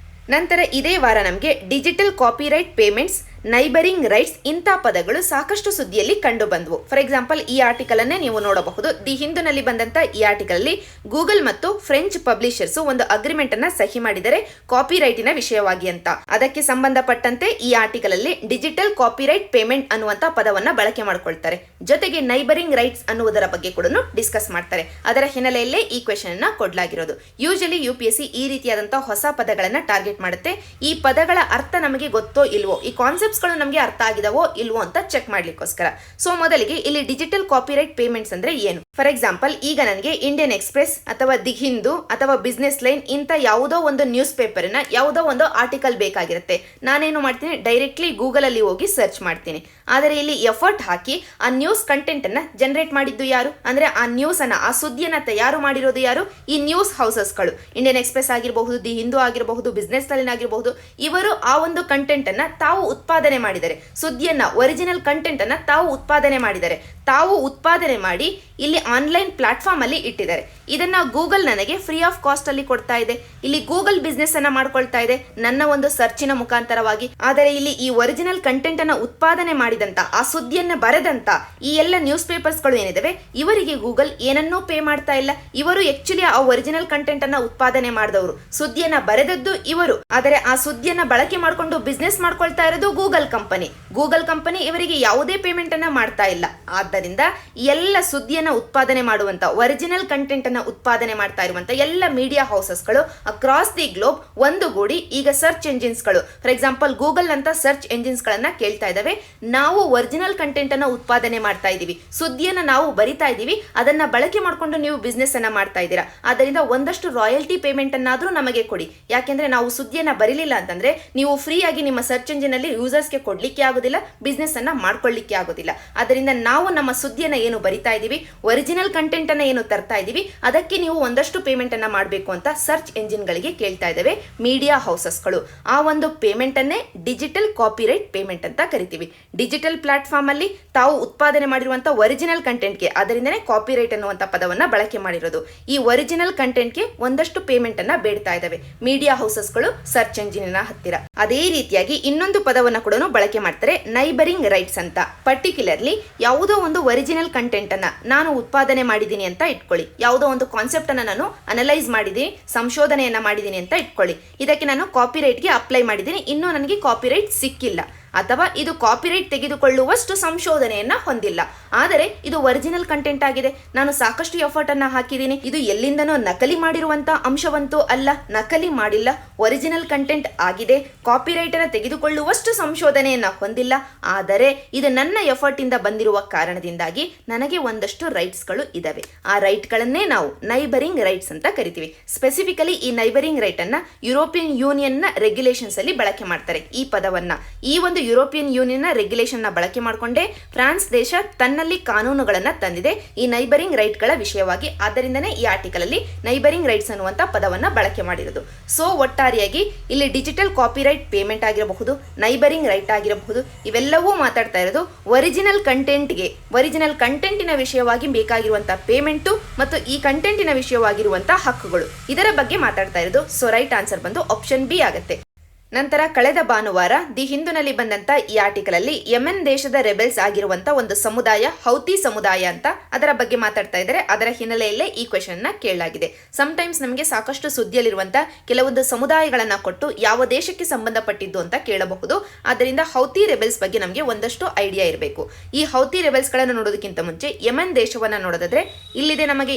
ನಂತರ ಇದೇ ವಾರ ನಮಗೆ digital copyright payments, neighbouring rights ಇಂಥ ಪದಗಳು ಸಾಕಷ್ಟು ಸುದ್ದಿಯಲ್ಲಿ ಕಂಡು ಬಂದವು. ಫಾರ್ ಎಕ್ಸಾಂಪಲ್ ಈ ಆರ್ಟಿಕಲ್ ಅನ್ನೇ ನೀವು ನೋಡಬಹುದು. ದಿ ಹಿಂದೂನಲ್ಲಿ ಬಂದಂತ ಈ ಆರ್ಟಿಕಲ್ ಅಲ್ಲಿ ಗೂಗಲ್ ಮತ್ತು ಫ್ರೆಂಚ್ ಪಬ್ಲಿಷರ್ಸ್ ಒಂದು ಅಗ್ರಿಮೆಂಟ್ ಅನ್ನ ಸಹಿ ಮಾಡಿದರೆ ಕಾಪಿರೈಟಿನ ವಿಷಯವಾಗಿ ಅಂತ. ಅದಕ್ಕೆ ಸಂಬಂಧಪಟ್ಟಂತೆ ಈ ಆರ್ಟಿಕಲ್ ಅಲ್ಲಿ ಡಿಜಿಟಲ್ ಕಾಪಿರೈಟ್ ಪೇಮೆಂಟ್ ಅನ್ನುವಂತ ಪದವನ್ನ ಬಳಕೆ ಮಾಡ್ಕೊಳ್ತಾರೆ. ಜೊತೆಗೆ ನೈಬರಿಂಗ್ ರೈಟ್ಸ್ ಅನ್ನುವುದರ ಬಗ್ಗೆ ಕೂಡ ಡಿಸ್ಕಸ್ ಮಾಡ್ತಾರೆ. ಅದರ ಹಿನ್ನೆಲೆಯಲ್ಲೇ ಈ ಕ್ವೆಶನ್ ಅನ್ನ ಕೊಡಲಾಗಿರೋದು. ಯೂಶಲಿ UPSC ಈ ರೀತಿಯಾದಂತಹ ಹೊಸ ಪದಗಳನ್ನ ಟಾರ್ಗೆಟ್ ಮಾಡುತ್ತೆ. ಈ ಪದಗಳ ಅರ್ಥ ನಮಗೆ ಗೊತ್ತೋ ಇಲ್ವೋ, ಈ ಕಾನ್ಸೆಪ್ಟ್ಸ್ ನಮಗೆ ಅರ್ಥ ಆಗಿದವೋ ಇಲ್ವೋ ಅಂತ ಚೆಕ್ ಮಾಡ್ಲಿಕ್ಕೋಸ್ಕರ. ಸೊ ಮೊದಲಿಗೆ ಇಲ್ಲಿ ಡಿಜಿಟಲ್ ಕಾಪಿರೈಟ್ ಪೇಮೆಂಟ್ಸ್ ಅಂದ್ರೆ ಏನು? ಫಾರ್ ಎಕ್ಸಾಂಪಲ್ ಈಗ ನನಗೆ ಇಂಡಿಯನ್ ಎಕ್ಸ್ಪ್ರೆಸ್ ಅಥವಾ ದಿ ಹಿಂದೂ ಅಥವಾ ಬಿಸ್ನೆಸ್ ಲೈನ್ ಇಂಥ ಯಾವುದೋ ಒಂದು ನ್ಯೂಸ್ ಪೇಪರ್ನ ಯಾವುದೋ ಒಂದು ಆರ್ಟಿಕಲ್ ಬೇಕಾಗಿರುತ್ತೆ. ನಾನೇನು ಮಾಡ್ತೀನಿ, ಡೈರೆಕ್ಟ್ಲಿ ಗೂಗಲ್ ಅಲ್ಲಿ ಹೋಗಿ ಸರ್ಚ್ ಮಾಡ್ತೀನಿ. ಆದರೆ ಇಲ್ಲಿ ಎಫರ್ಟ್ ಹಾಕಿ ಆ ನ್ಯೂಸ್ ಕಂಟೆಂಟ್ ಅನ್ನ ಜನರೇಟ್ ಮಾಡಿದ್ದು ಯಾರು ಅಂದ್ರೆ ಆ ನ್ಯೂಸ್ ಅನ್ನ, ಆ ಸುದ್ದಿಯನ್ನ ತಯಾರು ಮಾಡಿರೋದು ಯಾರು? ಈ ನ್ಯೂಸ್ ಹೌಸಸ್ಗಳು. ಇಂಡಿಯನ್ ಎಕ್ಸ್ಪ್ರೆಸ್ ಆಗಿರಬಹುದು, ದಿ ಹಿಂದೂ ಆಗಿರಬಹುದು, ಬಿಸ್ನೆಸ್ ಲೈನ್ ಆಗಿರಬಹುದು. ಇವರು ಆ ಒಂದು ಕಂಟೆಂಟ್ ಅನ್ನ ತಾವು ಉತ್ಪಾದನೆ ಮಾಡಿದ್ದಾರೆ. ಸುದ್ದಿಯನ್ನ, ಒರಿಜಿನಲ್ ಕಂಟೆಂಟ್ ಅನ್ನ ತಾವು ಉತ್ಪಾದನೆ ಮಾಡಿದ್ದಾರೆ, ತಾವು ಉತ್ಪಾದನೆ ಮಾಡಿ ಇಲ್ಲಿ ಆನ್ಲೈನ್ ಪ್ಲಾಟ್ಫಾರ್ಮ್ ಅಲ್ಲಿ ಇಟ್ಟಿದ್ದಾರೆ. ಇದನ್ನ ಗೂಗಲ್ ನನಗೆ ಫ್ರೀ ಆಫ್ ಕಾಸ್ಟ್ ಅಲ್ಲಿ ಕೊಡ್ತಾ ಇದೆ. ಇಲ್ಲಿ ಗೂಗಲ್ ಬಿಸ್ನೆಸ್ ಅನ್ನ ಮಾಡ್ಕೊಳ್ತಾ ಇದೆ ನನ್ನ ಒಂದು ಸರ್ಚಿನ ಮುಖಾಂತರವಾಗಿ. ಆದರೆ ಇಲ್ಲಿ ಈ ಒರಿಜಿನಲ್ ಕಂಟೆಂಟ್ ಅನ್ನ ಉತ್ಪಾದನೆ ಮಾಡಿದಂತ, ಆ ಸುದ್ದಿಯನ್ನ ಬರೆದಂತ ಈ ಎಲ್ಲ ನ್ಯೂಸ್ ಪೇಪರ್ಸ್ ಗಳು ಏನಿದಾವೆ, ಇವರಿಗೆ ಗೂಗಲ್ ಏನನ್ನೂ ಪೇ ಮಾಡ್ತಾ ಇಲ್ಲ. ಇವರು ಆಕ್ಚುಲಿ ಆ ಒರಿಜಿನಲ್ ಕಂಟೆಂಟ್ ಅನ್ನ ಉತ್ಪಾದನೆ ಮಾಡಿದವರು, ಸುದ್ದಿಯನ್ನ ಬರೆದದ್ದು ಇವರು. ಆದರೆ ಆ ಸುದ್ದಿಯನ್ನ ಬಳಕೆ ಮಾಡಿಕೊಂಡು ಬಿಸ್ನೆಸ್ ಮಾಡ್ಕೊಳ್ತಾ ಇರೋದು ಗೂಗಲ್ ಕಂಪನಿ. ಗೂಗಲ್ ಕಂಪನಿ ಇವರಿಗೆ ಯಾವುದೇ ಪೇಮೆಂಟ್ ಅನ್ನ ಮಾಡ್ತಾ ಇಲ್ಲ. ಆದ್ದರಿಂದ ಎಲ್ಲ ಸುದ್ದಿಯನ್ನ ಉತ್ಪಾದನೆ ಮಾಡುವಂತ, ಒರಿಜಿನಲ್ ಕಂಟೆಂಟ್ ಅನ್ನ ಉತ್ಪಾದನೆ ಮಾಡ್ತಾ ಇರುವಂತ ಎಲ್ಲ ಮೀಡಿಯಾ ಹೌಸಸ್ಗಳು ಅಕ್ರಾಸ್ ದಿ ಗ್ಲೋಬ್ ಒಂದುಗೂಡಿ ಈಗ ಸರ್ಚ್ ಎಂಜಿನ್ಸ್ ಗಳು, ಫಾರ್ ಎಕ್ಸಾಂಪಲ್ ಗೂಗಲ್ ಅಂತ ಸರ್ಚ್ ಎಂಜಿನ್ಸ್ ಗಳನ್ನ ಕೇಳ್ತಾ ಇದಾವೆ, ನಾವು ಒರಿಜಿನಲ್ ಕಂಟೆಂಟ್ ಅನ್ನ ಉತ್ಪಾದನೆ ಮಾಡ್ತಾ ಇದೀವಿ, ಸುದ್ದಿಯನ್ನ ನಾವು ಬರಿತಾ ಇದೀವಿ, ಅದನ್ನ ಬಳಕೆ ಮಾಡ್ಕೊಂಡು ನೀವು ಬಿಸ್ನೆಸ್ ಅನ್ನ ಮಾಡ್ತಾ ಇದ್ದೀರಾ, ಆದ್ದರಿಂದ ಒಂದಷ್ಟು ರಾಯಲ್ಟಿ ಪೇಮೆಂಟ್ ಅನ್ನಾದ್ರೂ ನಮಗೆ ಕೊಡಿ. ಯಾಕೆಂದ್ರೆ ನಾವು ಸುದ್ದಿಯನ್ನ ಬರೀಲಿಲ್ಲ ಅಂತಂದ್ರೆ ನೀವು ಫ್ರೀ ಆಗಿ ನಿಮ್ಮ ಸರ್ಚ್ ಎಂಜಿನ್ ಅಲ್ಲಿ ಯೂಸರ್ಸ್ಗೆ ಕೊಡ್ಲಿಕ್ಕೆ ಆಗೋದಿಲ್ಲ, ಬಿಸ್ನೆಸ್ ಅನ್ನ ಮಾಡ್ಕೊಳ್ಳಿಕ್ಕೆ ಆಗೋದಿಲ್ಲ. ಅದರಿಂದ ನಾವು ನಮ್ಮ ಸುದ್ದಿಯನ್ನ ಏನು ಬರಿತಾ ಇದೀವಿ, ಒರಿಜಿನಲ್ ಕಂಟೆಂಟ್ ಅನ್ನ ಏನು ತರ್ತಾ ಇದೀವಿ, ಅದಕ್ಕೆ ನೀವು ಒಂದಷ್ಟು ಪೇಮೆಂಟ್ ಅನ್ನ ಮಾಡಬೇಕು ಅಂತ ಸರ್ಚ್ ಎಂಜಿನ್ ಗಳಿಗೆ ಕೇಳ್ತಾ ಇದ್ದಾವೆ ಮೀಡಿಯಾ ಹೌಸಸ್ಗಳು. ಆ ಒಂದು ಪೇಮೆಂಟ್ ಅನ್ನೇ ಡಿಜಿಟಲ್ ಕಾಪಿರೈಟ್ ಪೇಮೆಂಟ್ ಅಂತ ಕರಿತೀವಿ. ಡಿಜಿಟಲ್ ಪ್ಲಾಟ್ಫಾರ್ಮ್ ಅಲ್ಲಿ ತಾವು ಉತ್ಪಾದನೆ ಮಾಡಿರುವಂತಹ ಒರಿಜಿನಲ್ ಕಂಟೆಂಟ್ಗೆ, ಅದರಿಂದನೇ ಕಾಪಿರೈಟ್ ಅನ್ನುವಂತ ಪದವನ್ನ ಬಳಕೆ ಮಾಡಿರೋದು. ಈ ಒರಿಜಿನಲ್ ಕಂಟೆಂಟ್ಗೆ ಒಂದಷ್ಟು ಪೇಮೆಂಟ್ ಅನ್ನ ಬೇಡ್ತಾ ಇದ್ದಾವೆ ಮೀಡಿಯಾ ಹೌಸಸ್ಗಳು ಸರ್ಚ್ ಎಂಜಿನಿನ ಹತ್ತಿರ. ಅದೇ ರೀತಿಯಾಗಿ ಇನ್ನೊಂದು ಪದವನ್ನ ಕೂಡ ಬಳಕೆ ಮಾಡ್ತಾರೆ, ನೈಬರಿಂಗ್ ರೈಟ್ಸ್ ಅಂತ. ಪರ್ಟಿಕ್ಯುಲರ್ಲಿ ಯಾವುದೋ ಒಂದು ಒರಿಜಿನಲ್ ಕಂಟೆಂಟ್ ಅನ್ನ ನಾನು ಉತ್ಪಾದನೆ ಮಾಡಿದ್ದೀನಿ ಅಂತ ಇಟ್ಕೊಳ್ಳಿ, ಯಾವುದೋ ಒಂದು ಕಾನ್ಸೆಪ್ಟ್ ಅನ್ನ ನಾನು ಅನಲೈಸ್ ಮಾಡಿದ್ದೀನಿ, ಸಂಶೋಧನೆಯನ್ನ ಮಾಡಿದ್ದೀನಿ ಅಂತ ಇಟ್ಕೊಳ್ಳಿ. ಇದಕ್ಕೆ ನಾನು ಕಾಪಿರೈಟ್ಗೆ ಅಪ್ಲೈ ಮಾಡಿದ್ದೀನಿ, ಇನ್ನೂ ನನಗೆ ಕಾಪಿರೈಟ್ ಸಿಕ್ಕಿಲ್ಲ, ಅಥವಾ ಇದು ಕಾಪಿರೈಟ್ ತೆಗೆದುಕೊಳ್ಳುವಷ್ಟು ಸಂಶೋಧನೆಯನ್ನ ಹೊಂದಿಲ್ಲ, ಆದರೆ ಇದು ಒರಿಜಿನಲ್ ಕಂಟೆಂಟ್ ಆಗಿದೆ, ನಾನು ಸಾಕಷ್ಟು ಎಫರ್ಟ್ ಅನ್ನ ಹಾಕಿದ್ದೀನಿ, ಇದು ಎಲ್ಲಿಂದನೋ ನಕಲಿ ಮಾಡಿರುವಂತ ಅಂಶವಂತೂ ಅಲ್ಲ, ನಕಲಿ ಮಾಡಿಲ್ಲ, ಒರಿಜಿನಲ್ ಕಂಟೆಂಟ್ ಆಗಿದೆ, ಕಾಪಿರೈಟ್ ಅನ್ನ ತೆಗೆದುಕೊಳ್ಳುವಷ್ಟು ಸಂಶೋಧನೆಯನ್ನ ಹೊಂದಿಲ್ಲ, ಆದರೆ ಇದು ನನ್ನ ಎಫರ್ಟ್ ಇಂದ ಬಂದಿರುವ ಕಾರಣದಿಂದಾಗಿ ನನಗೆ ಒಂದಷ್ಟು ರೈಟ್ಸ್ ಗಳು ಇದಾವೆ. ಆ ರೈಟ್ ಗಳನ್ನೇ ನಾವು ನೈಬರಿಂಗ್ ರೈಟ್ಸ್ ಅಂತ ಕರಿತೀವಿ. ಸ್ಪೆಸಿಫಿಕಲಿ ಈ ನೈಬರಿಂಗ್ ರೈಟ್ ಅನ್ನ ಯುರೋಪಿಯನ್ ಯೂನಿಯನ್ ನ ರೆಗ್ಯುಲೇಷನ್ಸ್ ಅಲ್ಲಿ ಬಳಕೆ ಮಾಡ್ತಾರೆ ಈ ಪದವನ್ನ. ಈ ಒಂದು ಯುರೋಪಿಯನ್ ಯೂನಿಯನ್ ನ ರೆಗ್ಯುಲೇಷನ್ ನ ಬಳಕೆ ಮಾಡಿಕೊಂಡೇ ಫ್ರಾನ್ಸ್ ದೇಶ ತನ್ನಲ್ಲಿ ಕಾನೂನುಗಳನ್ನ ತಂದಿದೆ ಈ ನೈಬರಿಂಗ್ ರೈಟ್ ಗಳ ವಿಷಯವಾಗಿ. ಆದ್ದರಿಂದನೇ ಈ ಆರ್ಟಿಕಲ್ ಅಲ್ಲಿ ನೈಬರಿಂಗ್ ರೈಟ್ಸ್ ಅನ್ನುವಂತ ಪದವನ್ನ ಬಳಕೆ ಮಾಡಿರೋದು. ಸೊ ಒಟ್ಟಾರೆಯಾಗಿ ಇಲ್ಲಿ ಡಿಜಿಟಲ್ ಕಾಪಿರೈಟ್ ಪೇಮೆಂಟ್ ಆಗಿರಬಹುದು, ನೈಬರಿಂಗ್ ರೈಟ್ ಆಗಿರಬಹುದು, ಇವೆಲ್ಲವೂ ಮಾತಾಡ್ತಾ ಇರೋದು ಒರಿಜಿನಲ್ ಕಂಟೆಂಟ್ಗೆ, ಒರಿಜಿನಲ್ ಕಂಟೆಂಟಿನ ವಿಷಯವಾಗಿ ಬೇಕಾಗಿರುವಂತಹ ಪೇಮೆಂಟು ಮತ್ತು ಈ ಕಂಟೆಂಟಿನ ವಿಷಯವಾಗಿರುವಂತಹ ಹಕ್ಕುಗಳು, ಇದರ ಬಗ್ಗೆ ಮಾತಾಡ್ತಾ ಇರೋದು. ಸೊ ರೈಟ್ ಆನ್ಸರ್ ಬಂದು ಆಪ್ಷನ್ ಬಿ ಆಗುತ್ತೆ. ನಂತರ ಕಳೆದ ಭಾನುವಾರ ದಿ ಹಿಂದೂನಲ್ಲಿ ಬಂದಂತ ಈ ಆರ್ಟಿಕಲ್ ಅಲ್ಲಿ ಯೆಮೆನ್ ದೇಶದ ರೆಬೆಲ್ಸ್ ಆಗಿರುವಂತ ಒಂದು ಸಮುದಾಯ ಹೌತಿ ಸಮುದಾಯ ಅಂತ, ಅದರ ಬಗ್ಗೆ ಮಾತಾಡ್ತಾ ಇದ್ದಾರೆ. ಅದರ ಹಿನ್ನೆಲೆಯಲ್ಲೇ ಈ ಕ್ವೆಶನ್ ನ ಕೇಳಲಾಗಿದೆ. ಟೈಮ್ಸ್ ನಮಗೆ ಸಾಕಷ್ಟು ಸುದ್ದಿಯಲ್ಲಿರುವಂತ ಕೆಲವೊಂದು ಸಮುದಾಯಗಳನ್ನ ಕೊಟ್ಟು ಯಾವ ದೇಶಕ್ಕೆ ಸಂಬಂಧಪಟ್ಟಿದ್ದು ಅಂತ ಕೇಳಬಹುದು. ಆದ್ದರಿಂದ ಹೌತಿ ರೆಬೆಲ್ಸ್ ಬಗ್ಗೆ ನಮಗೆ ಒಂದಷ್ಟು ಐಡಿಯಾ ಇರಬೇಕು. ಈ ಹೌತಿ ರೆಬೆಲ್ಸ್ ಗಳನ್ನ ನೋಡೋದಕ್ಕಿಂತ ಮುಂಚೆ ಯೆಮೆನ್ ದೇಶವನ್ನ ನೋಡೋದಾದ್ರೆ ಇಲ್ಲಿದೆ ನಮಗೆ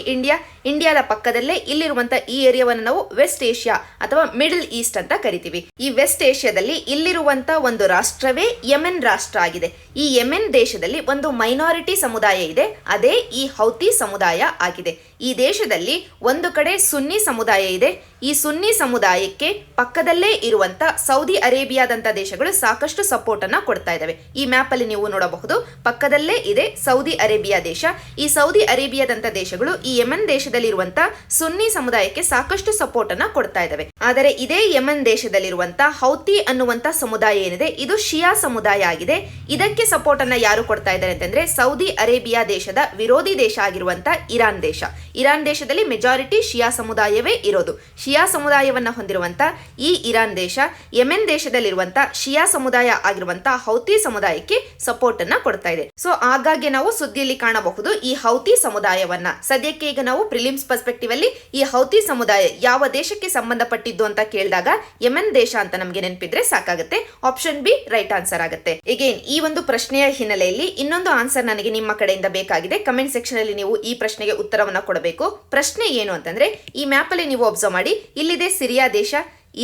ಇಂಡಿಯಾದ ಪಕ್ಕದಲ್ಲೇ ಇಲ್ಲಿರುವಂತ ಈ ಏರಿಯಾವನ್ನು ನಾವು ವೆಸ್ಟ್ ಏಷ್ಯಾ ಅಥವಾ ಮಿಡಲ್ ಈಸ್ಟ್ ಅಂತ ಕರಿತೀವಿ. ಈ ವೆಸ್ಟ್ ಏಷ್ಯಾದಲ್ಲಿ ಇಲ್ಲಿರುವಂತ ಒಂದು ರಾಷ್ಟ್ರವೇ ಯೆಮೆನ್ ರಾಷ್ಟ್ರ ಆಗಿದೆ. ಈ ಯೆಮೆನ್ ದೇಶದಲ್ಲಿ ಒಂದು ಮೈನಾರಿಟಿ ಸಮುದಾಯ ಇದೆ, ಅದೇ ಈ ಹೌತಿ ಸಮುದಾಯ ಆಗಿದೆ. ಈ ದೇಶದಲ್ಲಿ ಒಂದು ಕಡೆ ಸುನ್ನಿ ಸಮುದಾಯ ಇದೆ. ಈ ಸುನ್ನಿ ಸಮುದಾಯಕ್ಕೆ ಪಕ್ಕದಲ್ಲೇ ಇರುವಂತ ಸೌದಿ ಅರೇಬಿಯಾದಂತ ದೇಶಗಳು ಸಾಕಷ್ಟು ಸಪೋರ್ಟ್ ಅನ್ನ ಕೊಡ್ತಾ ಇದ್ದಾವೆ. ಈ ಮ್ಯಾಪ್ ಅಲ್ಲಿ ನೀವು ನೋಡಬಹುದು, ಪಕ್ಕದಲ್ಲೇ ಇದೆ ಸೌದಿ ಅರೇಬಿಯಾ ದೇಶ. ಈ ಸೌದಿ ಅರೇಬಿಯಾದಂತ ದೇಶಗಳು ಈ ಯೆಮೆನ್ ದೇಶದಲ್ಲಿರುವಂತ ಸುನ್ನಿ ಸಮುದಾಯಕ್ಕೆ ಸಾಕಷ್ಟು ಸಪೋರ್ಟ್ ಅನ್ನ ಕೊಡ್ತಾ ಇದ್ದಾವೆ. ಆದರೆ ಇದೇ ಯೆಮೆನ್ ದೇಶದಲ್ಲಿರುವಂತ ಹೌತಿ ಅನ್ನುವಂತ ಸಮುದಾಯ ಏನಿದೆ, ಇದು ಶಿಯಾ ಸಮುದಾಯ ಆಗಿದೆ. ಇದಕ್ಕೆ ಸಪೋರ್ಟ್ ಅನ್ನ ಯಾರು ಕೊಡ್ತಾ ಇದ್ದಾರೆ ಅಂತಂದ್ರೆ ಸೌದಿ ಅರೇಬಿಯಾ ದೇಶದ ವಿರೋಧಿ ದೇಶ ಆಗಿರುವಂತ ಇರಾನ್ ದೇಶ. ಇರಾನ್ ದೇಶದಲ್ಲಿ ಮೆಜಾರಿಟಿ ಶಿಯಾ ಸಮುದಾಯವೇ ಇರೋದು. ಶಿಯಾ ಸಮುದಾಯವನ್ನ ಹೊಂದಿರುವಂತ ಈ ಇರಾನ್ ದೇಶ ಯೆಮೆನ್ ದೇಶದಲ್ಲಿರುವಂತ ಶಿಯಾ ಸಮುದಾಯ ಆಗಿರುವಂತ ಹೌತಿ ಸಮುದಾಯಕ್ಕೆ ಸಪೋರ್ಟ್ ಅನ್ನ ಕೊಡ್ತಾ ಇದೆ. ಸೊ ಆಗಾಗ್ಗೆ ನಾವು ಸುದ್ದಿಯಲ್ಲಿ ಕಾಣಬಹುದು ಈ ಹೌತಿ ಸಮುದಾಯವನ್ನ. ಸದ್ಯಕ್ಕೆ ಈಗ ನಾವು ಪ್ರಿಲಿಮ್ಸ್ ಪರ್ಸ್ಪೆಕ್ಟಿವ್ ಅಲ್ಲಿ ಈ ಹೌತಿ ಸಮುದಾಯ ಯಾವ ದೇಶಕ್ಕೆ ಸಂಬಂಧಪಟ್ಟಿದ್ದು ಅಂತ ಕೇಳಿದಾಗ ಯೆಮೆನ್ ದೇಶ ಅಂತ ನಮಗೆ ನೆನಪಿದ್ರೆ ಸಾಕಾಗುತ್ತೆ. ಆಪ್ಷನ್ ಬಿ ರೈಟ್ ಆನ್ಸರ್ ಆಗುತ್ತೆ. ಎಗೇನ್ ಈ ಒಂದು ಪ್ರಶ್ನೆಯ ಹಿನ್ನೆಲೆಯಲ್ಲಿ ಇನ್ನೊಂದು ಆನ್ಸರ್ ನನಗೆ ನಿಮ್ಮ ಕಡೆಯಿಂದ ಬೇಕಾಗಿದೆ. ಕಮೆಂಟ್ ಸೆಕ್ಷನ್ ಅಲ್ಲಿ ನೀವು ಈ ಪ್ರಶ್ನೆಗೆ ಉತ್ತರವನ್ನ ಕೊಡಬೇಕು. ಪ್ರಶ್ನೆ ಏನು ಅಂತಂದ್ರೆ, ಈ ಮ್ಯಾಪ್ ಅಲ್ಲಿ ನೀವು ಅಬ್ಸರ್ವ್ ಮಾಡಿ, ಇಲ್ಲಿದೆ ಸಿರಿಯಾ ದೇಶ,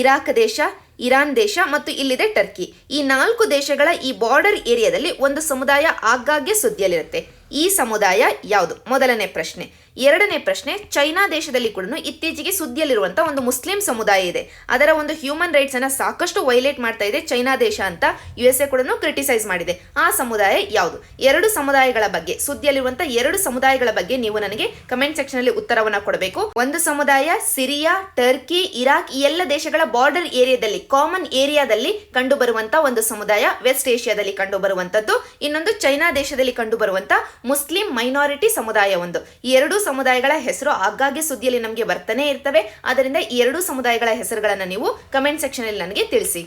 ಇರಾಕ್ ದೇಶ, ಇರಾನ್ ದೇಶ ಮತ್ತು ಇಲ್ಲಿದೆ ಟರ್ಕಿ. ಈ 4 ದೇಶಗಳ ಈ ಬಾರ್ಡರ್ ಏರಿಯಾದಲ್ಲಿ ಒಂದು ಸಮುದಾಯ ಆಗಾಗ್ಗೆ ಸುದ್ದಿಯಲ್ಲಿರುತ್ತೆ. ಈ ಸಮುದಾಯ ಯಾವುದು? ಮೊದಲನೇ ಪ್ರಶ್ನೆ. ಎರಡನೇ ಪ್ರಶ್ನೆ, ಚೈನಾ ದೇಶದಲ್ಲಿ ಕೂಡ ಇತ್ತೀಚೆಗೆ ಸುದ್ದಿಯಲ್ಲಿರುವಂತಹ ಒಂದು ಮುಸ್ಲಿಂ ಸಮುದಾಯ ಇದೆ. ಅದರ ಒಂದು ಹ್ಯೂಮನ್ ರೈಟ್ಸ್ ಅನ್ನ ಸಾಕಷ್ಟು ವೈಲೇಟ್ ಮಾಡ್ತಾ ಇದೆ ಚೈನಾ ದೇಶ ಅಂತ USA ಕೂಡ ಕ್ರಿಟಿಸೈಸ್ ಮಾಡಿದೆ. ಆ ಸಮುದಾಯ ಯಾವುದು? 2 ಸಮುದಾಯಗಳ ಬಗ್ಗೆ, ಸುದ್ದಿಯಲ್ಲಿರುವಂತಹ 2 ಸಮುದಾಯಗಳ ಬಗ್ಗೆ ನೀವು ನನಗೆ ಕಮೆಂಟ್ ಸೆಕ್ಷನ್ ಅಲ್ಲಿ ಉತ್ತರವನ್ನ ಕೊಡಬೇಕು. ಒಂದು ಸಮುದಾಯ ಸಿರಿಯಾ, ಟರ್ಕಿ, ಇರಾಕ್ ಈ ಎಲ್ಲ ದೇಶಗಳ ಬಾರ್ಡರ್ ಏರಿಯಾದಲ್ಲಿ, ಕಾಮನ್ ಏರಿಯಾದಲ್ಲಿ ಕಂಡು ಬರುವಂತಹ ಒಂದು ಸಮುದಾಯ ವೆಸ್ಟ್ ಏಷ್ಯಾದಲ್ಲಿ ಕಂಡು ಬರುವಂತದ್ದು. ಇನ್ನೊಂದು ಚೈನಾ ದೇಶದಲ್ಲಿ ಕಂಡು ಬರುವಂತಹ ಮುಸ್ಲಿಂ ಮೈನಾರಿಟಿ ಸಮುದಾಯ ಒಂದು. ಈ ಎರಡೂ ಸಮುದಾಯಗಳ ಹೆಸರು ಆಗಾಗ್ಗೆ ಸುದ್ದಿಯಲ್ಲಿ ನಮಗೆ ಬರ್ತಾನೆ ಇರ್ತವೆ. ಆದ್ದರಿಂದ ಈ ಎರಡೂ ಸಮುದಾಯಗಳ ಹೆಸರುಗಳನ್ನು ನೀವು ಕಮೆಂಟ್ ಸೆಕ್ಷನ್ ಅಲ್ಲಿ ನನಗೆ ತಿಳಿಸಿ.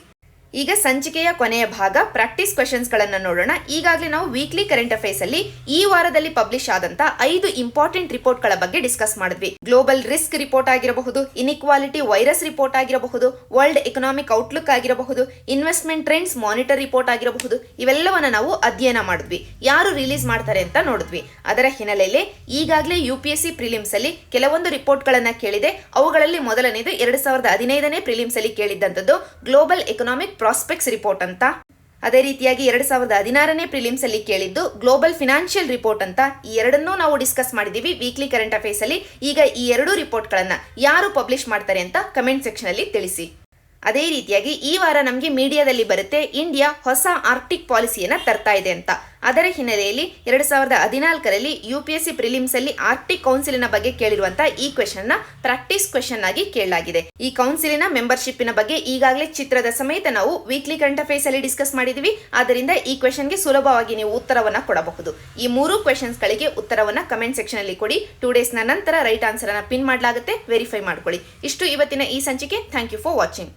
ಈಗ ಸಂಚಿಕೆಯ ಕೊನೆಯ ಭಾಗ ಪ್ರಾಕ್ಟೀಸ್ ಕ್ವೆಶನ್ಸ್ ಗಳನ್ನ ನೋಡೋಣ. ಈಗಾಗಲೇ ನಾವು ವೀಕ್ಲಿ ಕರೆಂಟ್ ಅಫೇರ್ಸ್ ಅಲ್ಲಿ ಈ ವಾರದಲ್ಲಿ ಪಬ್ಲಿಷ್ ಆದಂತ 5 ಇಂಪಾರ್ಟೆಂಟ್ ರಿಪೋರ್ಟ್ ಗಳ ಬಗ್ಗೆ ಡಿಸ್ಕಸ್ ಮಾಡಿದ್ವಿ. ಗ್ಲೋಬಲ್ ರಿಸ್ಕ್ ರಿಪೋರ್ಟ್ ಆಗಿರಬಹುದು, ಇನ್ಇಕ್ವಾಲಿಟಿ ವೈರಸ್ ರಿಪೋರ್ಟ್ ಆಗಿರಬಹುದು, ವರ್ಲ್ಡ್ ಎಕನಾಮಿಕ್ ಔಟ್ಲುಕ್ ಆಗಿರಬಹುದು, ಇನ್ವೆಸ್ಟ್ಮೆಂಟ್ ಟ್ರೆಂಡ್ಸ್ ಮಾನಿಟರ್ ರಿಪೋರ್ಟ್ ಆಗಿರಬಹುದು. ಇವೆಲ್ಲವನ್ನ ನಾವು ಅಧ್ಯಯನ ಮಾಡಿದ್ವಿ. ಯಾರು ರಿಲೀಸ್ ಮಾಡ್ತಾರೆ ಅಂತ ನೋಡಿದ್ವಿ. ಅದರ ಹಿನ್ನೆಲೆಯಲ್ಲಿ ಈಗಾಗಲೇ UPSC ಪ್ರಿಲಿಮ್ಸ್ ಅಲ್ಲಿ ಕೆಲವೊಂದು ರಿಪೋರ್ಟ್ ಗಳನ್ನ ಕೇಳಿದೆ. ಅವುಗಳಲ್ಲಿ ಮೊದಲನೇದು 2015ನೇ ಪ್ರಿಲಿಮ್ಸ್ ಅಲ್ಲಿ ಕೇಳಿದ್ದಂಥದ್ದು ಗ್ಲೋಬಲ್ ಎಕನಾಮಿಕ್ ಪ್ರಾಸ್ಪೆಕ್ಟ್ಸ್ ರಿಪೋರ್ಟ್ ಅಂತ. ಅದೇ ರೀತಿಯಾಗಿ 2016ನೇ ಪ್ರಿಲಿಮ್ಸ್ ಅಲ್ಲಿ ಕೇಳಿದ್ದು ಗ್ಲೋಬಲ್ ಫಿನಾನ್ಷಿಯಲ್ ರಿಪೋರ್ಟ್ ಅಂತ. ಈ ಎರಡನ್ನೂ ನಾವು ಡಿಸ್ಕಸ್ ಮಾಡಿದೀವಿ ವೀಕ್ಲಿ ಕರೆಂಟ್ ಅಫೇರ್ಸ್ ಅಲ್ಲಿ. ಈಗ ಈ ಎರಡೂ ರಿಪೋರ್ಟ್ ಗಳನ್ನ ಯಾರು ಪಬ್ಲಿಷ್ ಮಾಡ್ತಾರೆ ಅಂತ ಕಮೆಂಟ್ ಸೆಕ್ಷನ್ ಅಲ್ಲಿ ತಿಳಿಸಿ. ಅದೇ ರೀತಿಯಾಗಿ ಈ ವಾರ ನಮಗೆ ಮೀಡಿಯಾದಲ್ಲಿ ಬರುತ್ತೆ ಇಂಡಿಯಾ ಹೊಸ ಆರ್ಕ್ಟಿಕ್ ಪಾಲಿಸಿಯನ್ನ ತರ್ತಾ ಇದೆ ಅಂತ. ಅದರ ಹಿನ್ನೆಲೆಯಲ್ಲಿ 2014ರಲ್ಲಿ UPSC ಪ್ರಿಲಿಮ್ಸ್ ಅಲ್ಲಿ ಆರ್ಕ್ಟಿಕ್ ಕೌನ್ಸಿಲಿನ ಬಗ್ಗೆ ಕೇಳಿರುವಂತಹ ಈ ಕ್ವೆಶನ್ ನ ಪ್ರಾಕ್ಟೀಸ್ ಕ್ವೆಶನ್ ಆಗಿ ಕೇಳಲಾಗಿದೆ. ಈ ಕೌನ್ಸಿಲಿನ ಮೆಂಬರ್ಶಿಪ್ನ ಬಗ್ಗೆ ಈಗಾಗಲೇ ಚಿತ್ರದ ಸಮೇತ ನಾವು ವೀಕ್ಲಿ ಕರೆಂಟ್ ಅಫೇರ್ಸ್ ಅಲ್ಲಿ ಡಿಸ್ಕಸ್ ಮಾಡಿದ್ವಿ. ಆದ್ದರಿಂದ ಈ ಕ್ವೆಶನ್ಗೆ ಸುಲಭವಾಗಿ ನೀವು ಉತ್ತರವನ್ನ ಕೊಡಬಹುದು. ಈ 3 ಕ್ವೆಶನ್ಸ್ ಗಳಿಗೆ ಉತ್ತರವನ್ನ ಕಮೆಂಟ್ ಸೆಕ್ಷನ್ ಅಲ್ಲಿ ಕೊಡಿ. 2 ಡೇಸ್ ನಂತರ ರೈಟ್ ಆನ್ಸರ್ ಅನ್ನ ಪಿನ್ ಮಾಡಲಾಗುತ್ತೆ. ವೆರಿಫೈ ಮಾಡ್ಕೊಳ್ಳಿ. ಇಷ್ಟು ಇವತ್ತಿನ ಈ ಸಂಚಿಕೆ. Thank you for watching.